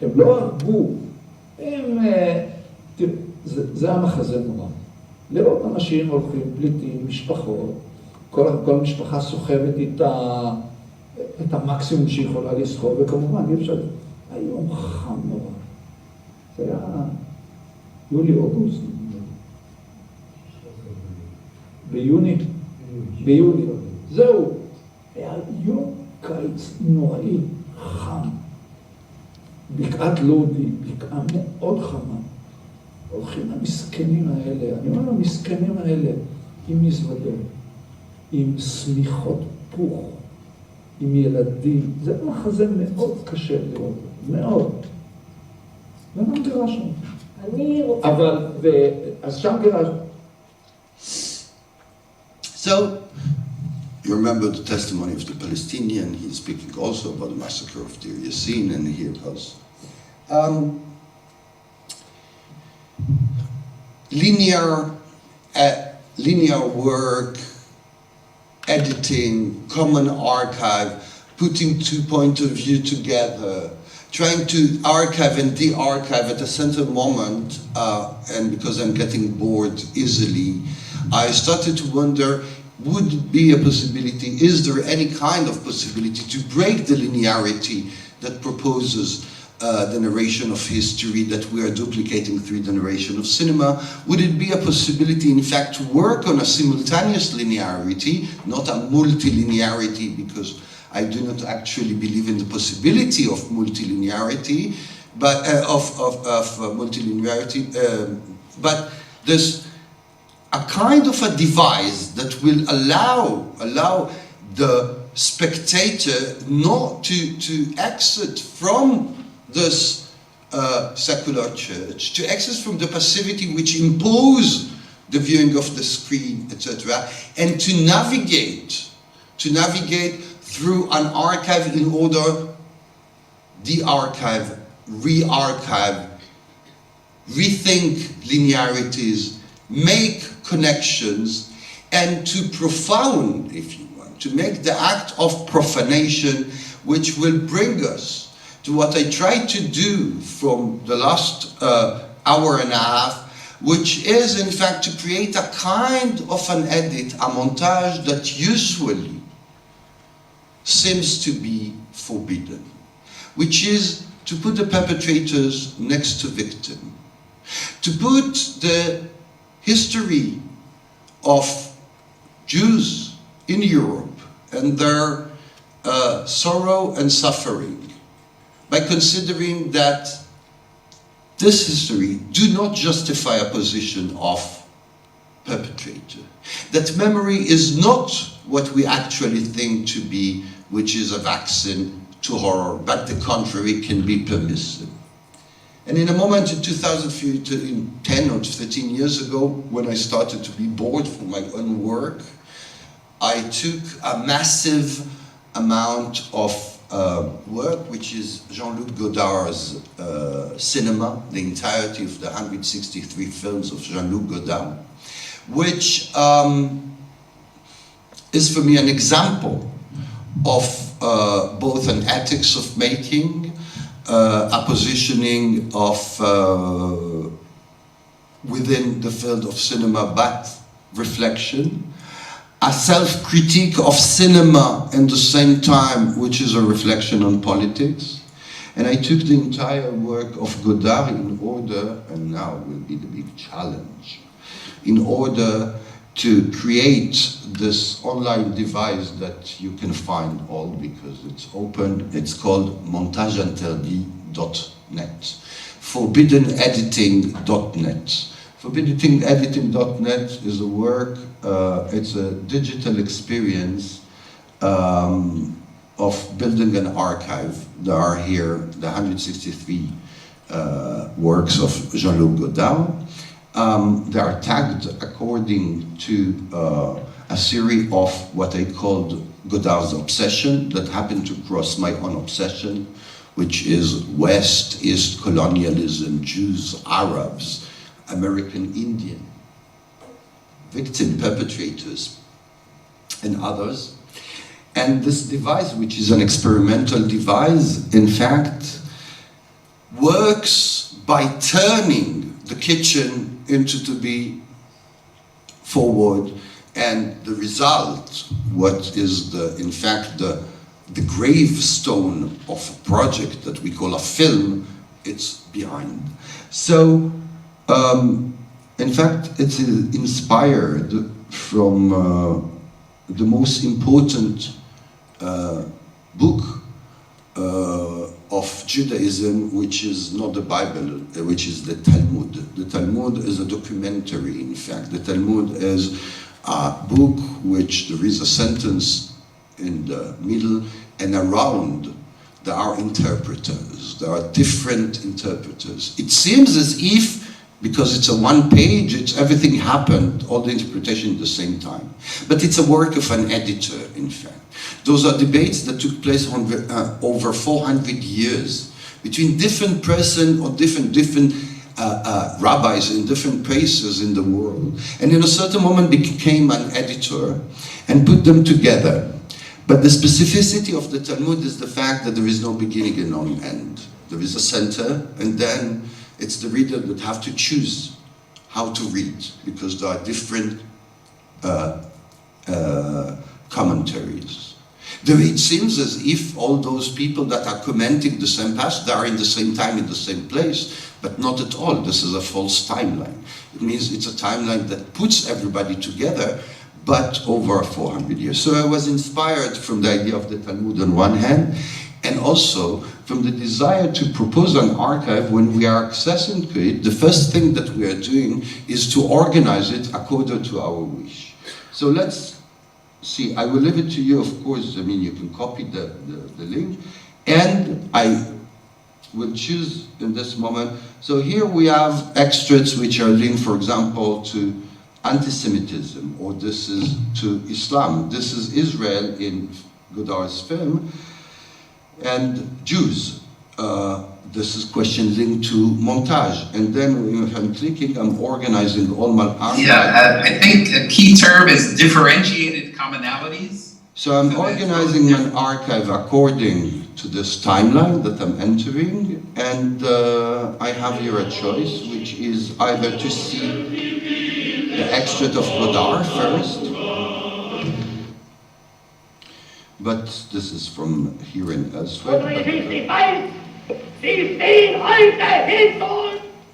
N: הם לא הרגו, זה המחזה נורא. לראות אנשים הולכים, פליטים, משפחות, כל משפחה סוחבת את המקסימום שיכולה לסחוב, וכמובן אי אפשר, היום חם נורא. זה היה יולי-אוגוסט. ביוני. זהו. היה יום קיץ נוראי, חם. בקעת לוד היא בקעה מאוד חמה. הולכים למסכנים האלה, אני אומר למסכנים האלה, עם מזוודות, עם סמיכות פוך, עם ילדים. זה מחזה מאוד קשה לראות, מאוד. וגם גירשנו. אבל, אז שם גירשנו.
A: So, you remember the testimony of the Palestinian, he's speaking also about the massacre of Deir Yassin, and here it goes. Linear work, editing, common archive, putting 2 points of view together, trying to archive and de-archive at a certain moment, and because I'm getting bored easily, I started to wonder, would it be a possibility, is there any kind of possibility to break the linearity that proposes the narration of history that we are duplicating through the narration of cinema? Would it be a possibility, in fact, to work on a simultaneous linearity, not a multilinearity, because I do not actually believe in the possibility of multilinearity, but but there's a kind of a device that will allow the spectator not to exit from this secular church, to exit from the passivity which impose the viewing of the screen, etc., and to navigate through an archive in order de-archive, re-archive, rethink linearities, make connections, and to profound, if you want, to make the act of profanation, which will bring us to what I tried to do from the last hour and a half, which is in fact to create a kind of an edit, a montage that usually seems to be forbidden, which is to put the perpetrators next to victim, to put the history of Jews in Europe and their sorrow and suffering by considering that this history do not justify a position of perpetrator. That memory is not what we actually think to be, which is a vaccine to horror, but the contrary can be permissive. And in a moment in 10 or 13 years ago, when I started to be bored from my own work, I took a massive amount of work, which is Jean-Luc Godard's cinema, the entirety of the 163 films of Jean-Luc Godard, which is for me an example of both an ethics of making, a positioning of within the field of cinema, but reflection, a self-critique of cinema at the same time, which is a reflection on politics. And I took the entire work of Godard in order, and now will be the big challenge, in order to create this online device that you can find all because it's open. It's called montageinterdit.net, forbiddenediting.net. Forbiddenediting.net is a work, it's a digital experience of building an archive. There are here the 163 works of Jean-Luc Godard. They are tagged according to a series of what I called Godard's obsession that happened to cross my own obsession, which is West, East colonialism, Jews, Arabs, American Indian, victim perpetrators, and others. And this device, which is an experimental device, in fact, works by turning the kitchen into to be forward, and the result, what is in fact the gravestone of a project that we call a film, it's behind. So, in fact, it's inspired from the most important book of Judaism, which is not the Bible, which is the Talmud. The Talmud is a documentary, in fact. The Talmud is a book which there is a sentence in the middle, and around there are interpreters. There are different interpreters. It seems as if, because it's a one page, it's everything happened, all the interpretation at the same time. But it's a work of an editor, in fact. Those are debates that took place over 400 years between different persons or different rabbis in different places in the world. And in a certain moment became an editor and put them together. But the specificity of the Talmud is the fact that there is no beginning and no end. There is a center, and then it's the reader that have to choose how to read, because there are different commentaries. It seems as if all those people that are commenting the same passage, they are in the same time in the same place, but not at all. This is a false timeline. It means it's a timeline that puts everybody together, but over 400 years. So I was inspired from the idea of the Talmud on one hand, and also from the desire to propose an archive. When we are accessing to it, the first thing that we are doing is to organize it according to our wish. So let's see, I will leave it to you, of course. I mean, you can copy the link, and I will choose in this moment. So here we have extracts which are linked, for example, to anti-Semitism, or this is to Islam. This is Israel in Godard's film, and Jews. This is question linked to Montage. And then if I'm clicking, I'm organizing all my archive.
O: Yeah, I think a key term is differentiated commonalities.
A: So I'm organizing an archive according to this timeline that I'm entering, and I have here a choice, which is either to see the extract of Godard first, but this is from here in elsewhere.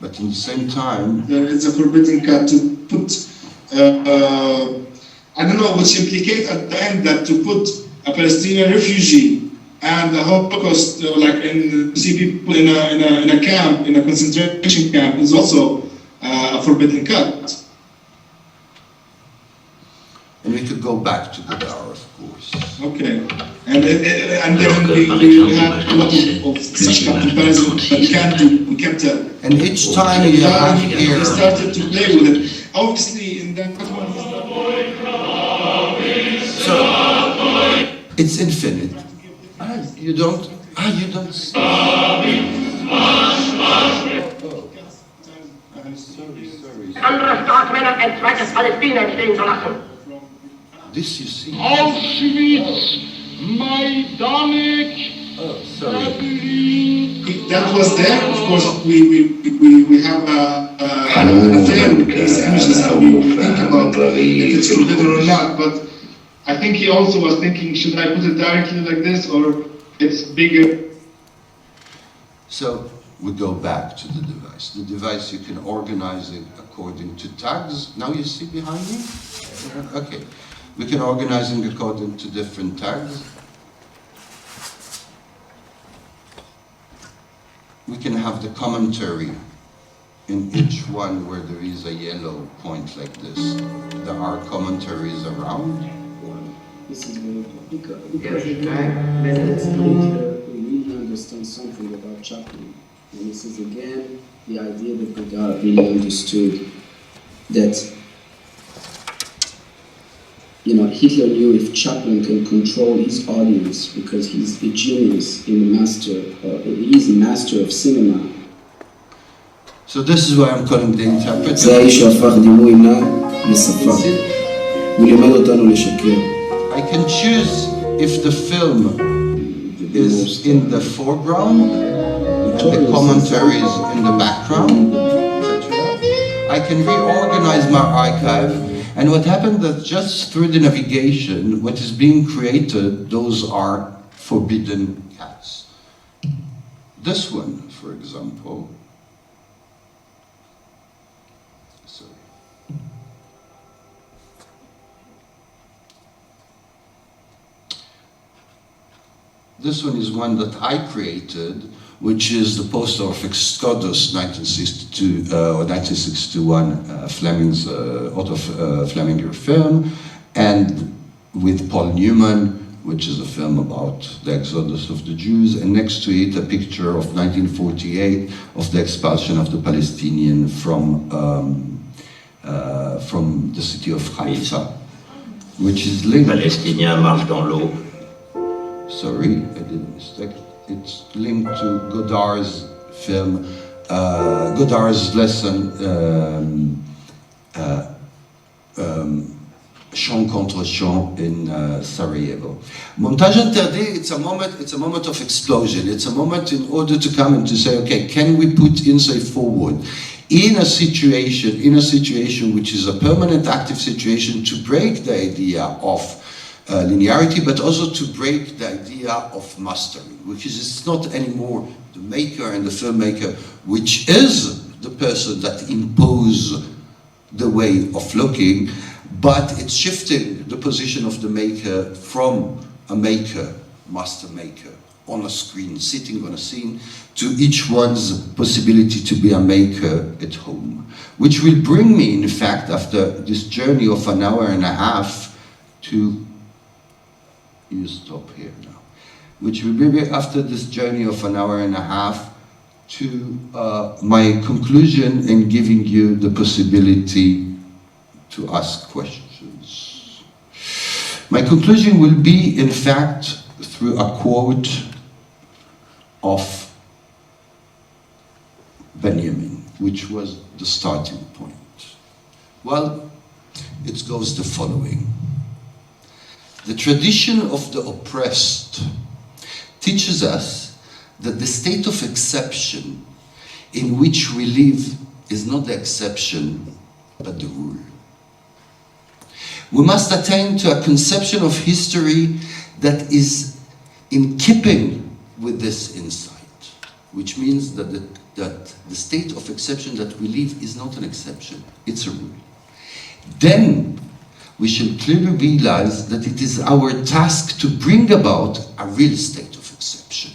A: But in the same time,
P: it's a forbidden cut to put, I don't know, which implicates at the end that to put a Palestinian refugee and the Holocaust, like see people in a camp, in a concentration camp, is also a forbidden cut.
A: And we could go back to Godard, of course.
P: Okay. And then we have a lot of such comparison that we can't tell.
A: And each time you have here...
P: He started to play with it. Obviously, in that one...
A: So, it's infinite. You don't...
Q: Andere Staatsmänner ein zweites Palästina entstehen zu lassen.
A: This you see.
Q: Auschwitz, Majdanek,
P: That was there. Of course, we have a affair with these images that we think about if it's forbidden or not. But I think he also was thinking, should I put it directly like this, or it's bigger?
A: So we go back to the device. The device, you can organize it according to tags. Now you see behind me? Okay. We can organize it according to different tags. We can have the commentary in each one where there is a yellow point like this. There are commentaries around.
I: This is very complicated because let's we really understand something about Chaplin. And this is again the idea that Godard really understood that, you know, Hitler knew if Chaplin can control his audience because he's a genius in the master, he's a master of cinema.
A: So this is why I'm calling the interpreter. I can choose if the film is in the foreground and the commentaries in the background, etc. I can reorganize my archive. And what happened that just through the navigation, what is being created, those are forbidden cuts. This one, for example, sorry. This one is one that I created, which is the poster of Exodus 1962 or 1961, Fleming's Otto Fleminger film, and with Paul Newman, which is a film about the exodus of the Jews, and next to it a picture of 1948 of the expulsion of the Palestinian from the city of Haifa, which is linked.
R: Palestiniens marchent dans l'eau.
A: Sorry, I did a mistake. It's linked to Godard's film, Godard's lesson, Chant contre chant in Sarajevo. Montage interdit, it's a moment of explosion. It's a moment in order to come and to say, okay, can we put insight forward in a situation which is a permanent active situation, to break the idea of linearity, but also to break the idea of mastery, which is it's not anymore the maker and the filmmaker, which is the person that imposes the way of looking, but it's shifting the position of the maker from a maker, master maker, on a screen, sitting on a scene, to each one's possibility to be a maker at home. Which will bring me, in fact, after this journey of an hour and a half, to, you stop here now, which will bring me after this journey of an hour and a half to my conclusion and giving you the possibility to ask questions. My conclusion will be, in fact, through a quote of Benjamin, which was the starting point. Well, it goes the following. The tradition of the oppressed teaches us that the state of exception in which we live is not the exception, but the rule. We must attain to a conception of history that is in keeping with this insight, which means that the state of exception that we live is not an exception, it's a rule. Then we shall clearly realize that it is our task to bring about a real state of exception.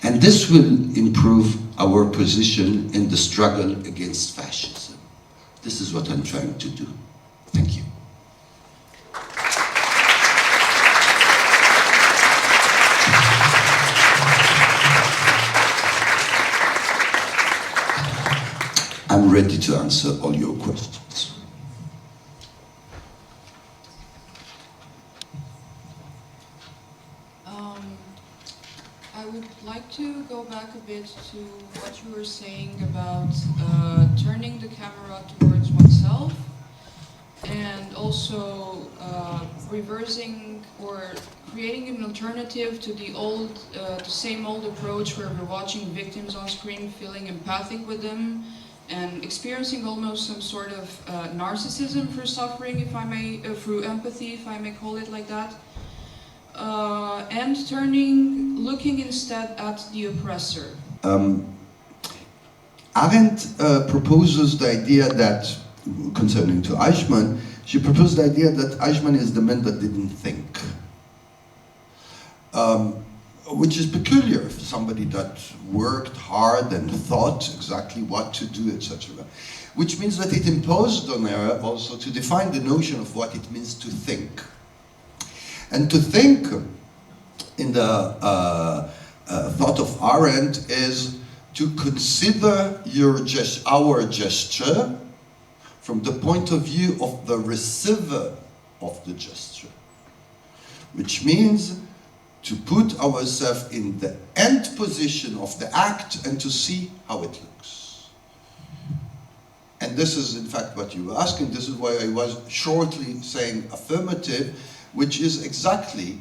A: And this will improve our position in the struggle against fascism. This is what I'm trying to do. Thank you. I'm ready to answer all your questions.
R: I would like to go back a bit to what you were saying about turning the camera towards oneself and also reversing or creating an alternative to the same old approach where we're watching victims on screen, feeling empathic with them, and experiencing almost some sort of narcissism for suffering, if I may, through empathy, if I may call it like that, and looking instead at the oppressor.
A: Arendt proposes the idea that, concerning to Eichmann, she proposed the idea that Eichmann is the man that didn't think. Which is peculiar for somebody that worked hard and thought exactly what to do, etc. Which means that it imposed on her also to define the notion of what it means to think. And to think, in the thought of Arendt, is to consider our gesture from the point of view of the receiver of the gesture. Which means to put ourselves in the end position of the act and to see how it looks. And this is in fact what you were asking. This is why I was shortly saying affirmative, which is exactly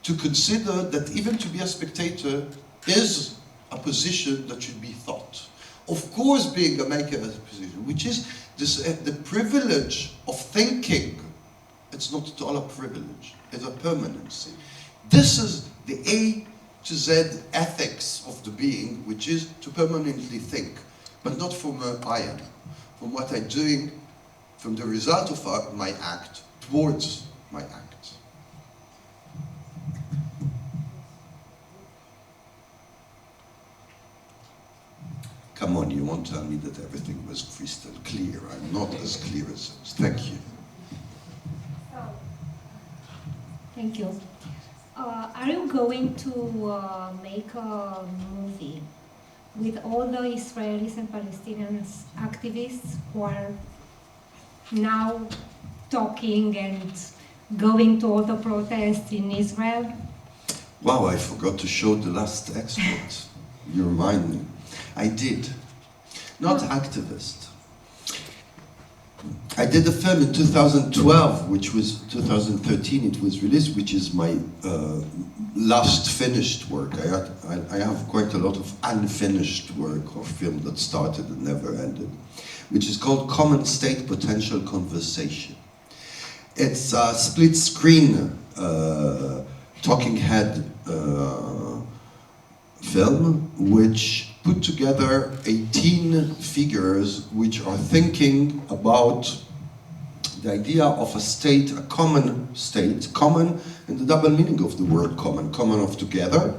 A: to consider that even to be a spectator is a position that should be thought. Of course, being a maker is a position, which is this, the privilege of thinking. It's not at all a privilege, it's a permanency. This is the A to Z ethics of the being, which is to permanently think, but not from where I am, from what I'm doing, from the result of my act towards my act. Come on, you won't tell me that everything was crystal clear. I'm not as clear as this. Thank you.
S: Thank you. Are you going to make a movie with all the Israelis and Palestinians activists who are now talking and going to all the protests in Israel?
A: Wow, I forgot to show the last export. You remind me. I did. Not activist. I did a film in 2012, which was 2013, it was released, which is my last finished work. I have quite a lot of unfinished work or film that started and never ended, which is called Common State Potential Conversation. It's a split screen talking head film, which put together 18 figures which are thinking about the idea of a state, a common state, common in the double meaning of the word common, common of together,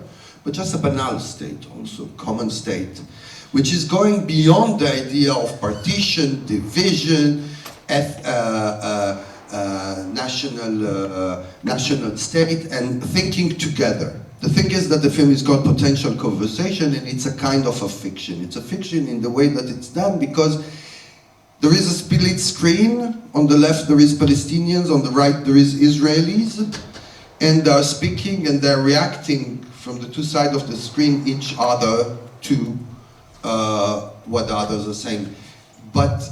A: but just a banal state, also common state, which is going beyond the idea of partition, division, national state, and thinking together. The thing is that the film is called Potential Conversation, and it's a kind of a fiction. It's a fiction in the way that it's done because there is a split screen. On the left there is Palestinians, on the right there is Israelis, and they are speaking and they're reacting from the two sides of the screen each other to what the others are saying. But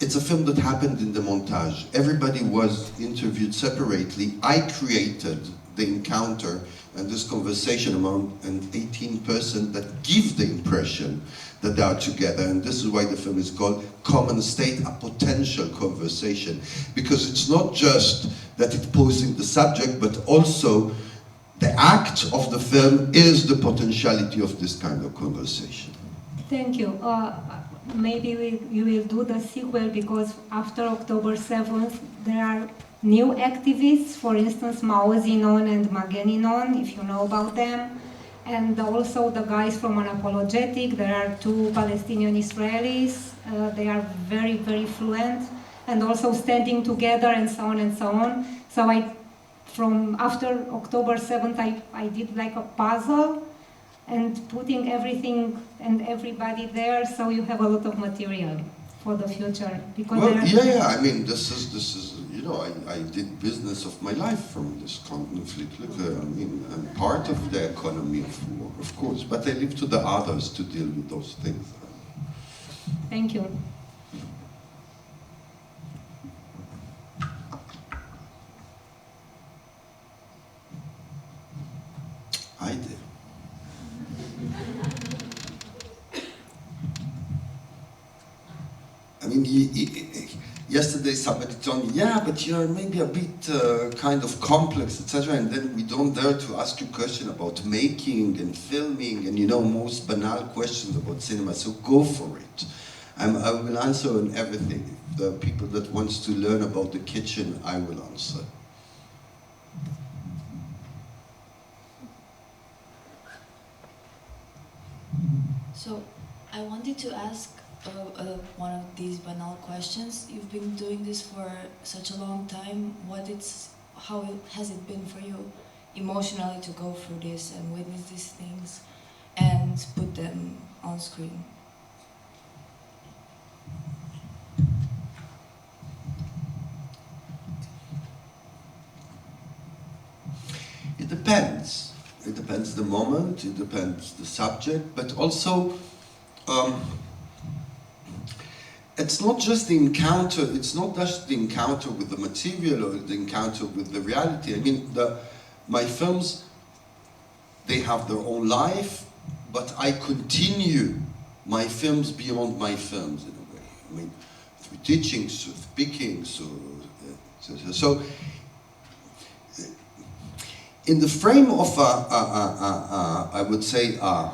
A: it's a film that happened in the montage. Everybody was interviewed separately. I created the encounter and this conversation among an 18 person that give the impression that they are together. And this is why the film is called Common State, a potential conversation. Because it's not just that it's posing the subject, but also the act of the film is the potentiality of this kind of conversation.
S: Thank you. Maybe you will do the sequel because after October 7th there are new activists, for instance Mao Zinon and Mageninon, if you know about them, and also the guys from Unapologetic. There are two Palestinian Israelis, they are very, very fluent, and also standing together and so on and so on. So from after October 7th I did like a puzzle and putting everything and everybody there, so you have a lot of material for the future. Because
A: well, I mean, this is, you know, I did business of my life from this conflict. Look, I mean, I'm part of the economy of war, of course, but I leave to the others to deal with those things.
S: Thank you.
A: I did. I mean, yesterday somebody told me, yeah, but you're maybe a bit kind of complex, etc. And then we don't dare to ask you a question about making and filming and, you know, most banal questions about cinema. So go for it. I will answer on everything. If the people that wants to learn about the kitchen, I will answer.
T: So I wanted to ask one of these banal questions. You've been doing this for such a long time. How has it been for you emotionally to go through this and witness these things and put them on screen?
A: It depends. It depends the moment, it depends the subject, but also it's not just the encounter, it's not just the encounter with the material or the encounter with the reality. I mean, my films, they have their own life, but I continue my films beyond my films in a way. I mean, through teaching, through speaking, so in the frame of I would say a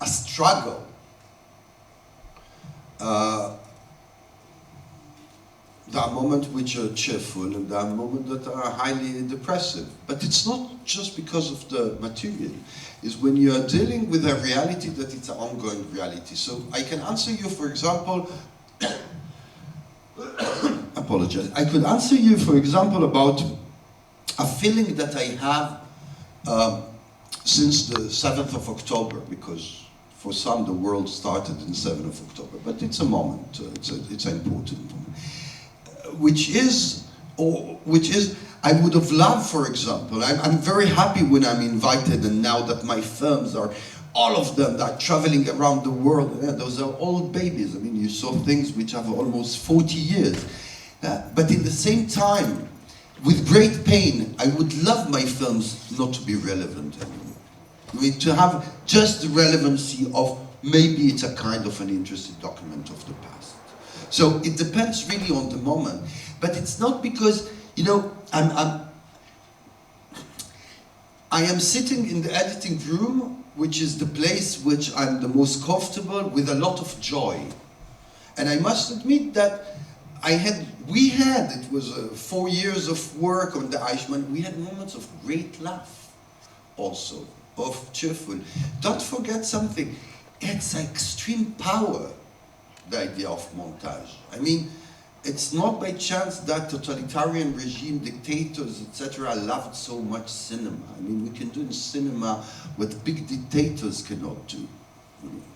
A: struggle, there are moments which are cheerful and there are moments that are highly depressive. But it's not just because of the material. It's when you are dealing with a reality that it's an ongoing reality. So I can answer you, for example, apologize. I could answer you, for example, about a feeling that I have since the 7th of October, because for some the world started in 7th of October, but it's a moment, it's an important moment, which is, I would have loved, for example, I'm very happy when I'm invited, and now that my films are, all of them are traveling around the world, and those are old babies. I mean, you saw things which have almost 40 years, but in the same time, with great pain, I would love my films not to be relevant anymore. I mean, to have just the relevancy of maybe it's a kind of an interesting document of the past. So it depends really on the moment. But it's not because, you know, I am sitting in the editing room, which is the place which I'm the most comfortable, with a lot of joy. And I must admit that it was 4 years of work on the Eichmann, we had moments of great laugh also, of cheerful. Don't forget something, it's extreme power, the idea of montage. I mean, it's not by chance that totalitarian regime, dictators, etc. loved so much cinema. I mean, we can do in cinema what big dictators cannot do.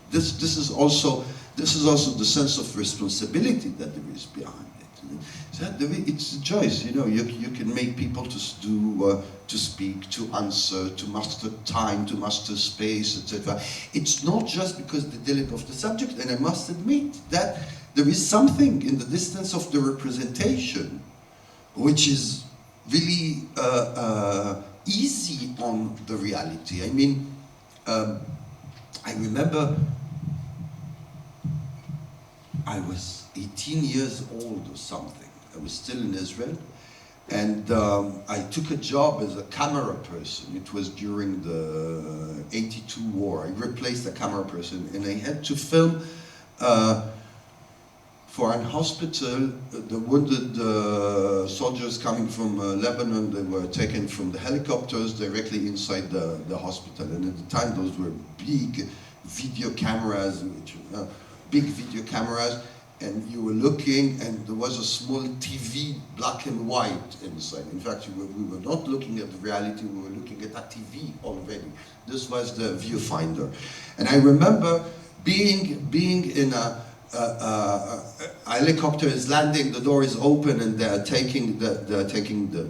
A: This is also the sense of responsibility that there is behind it. It's a choice, you know. You can make people to do, to speak, to answer, to master time, to master space, etc. It's not just because they're dealing with the subject, and I must admit that there is something in the distance of the representation which is really easy on the reality. I mean, I remember I was 18 years old or something. I was still in Israel, and I took a job as a camera person. It was during the '82 war. I replaced a camera person, and I had to film for an hospital, the wounded soldiers coming from Lebanon. They were taken from the helicopters directly inside the hospital. And at the time, those were big video cameras, big video cameras, and you were looking, and there was a small TV, black and white inside. In fact, we were not looking at the reality, we were looking at a TV already. This was the viewfinder. And I remember being in a helicopter is landing, the door is open, and they're taking the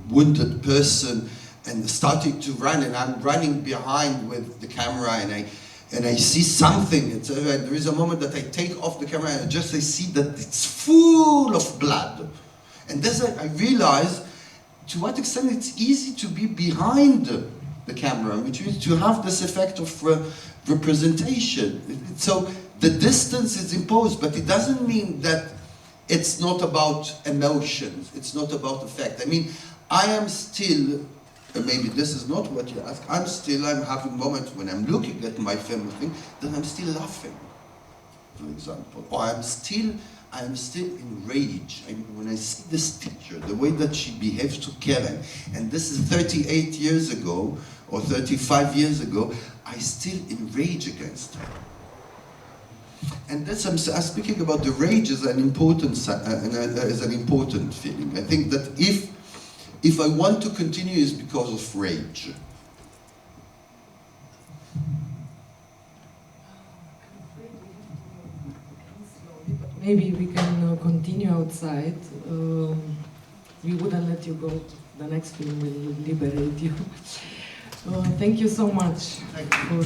A: wounded person and starting to run, and I'm running behind with the camera, and I see something. There is a moment that I take off the camera and I see that it's full of blood. And then I realize to what extent it's easy to be behind the camera, which means to have this effect of representation. So the distance is imposed, but it doesn't mean that it's not about emotions, it's not about effect. I mean, I am still, maybe this is not what you ask, I'm having moments when I'm looking at my film thing that I'm still laughing, for example. Or I'm still enraged. I mean, when I see this teacher, the way that she behaves to Karen, and this is 38 years ago, or 35 years ago, I still enrage against her. And that's, I'm speaking about the rage as an important feeling. I think that if I want to continue, it's because of rage.
U: Maybe we can continue outside. We wouldn't let you go. The next film will liberate you. Thank you so much.
A: Thank you.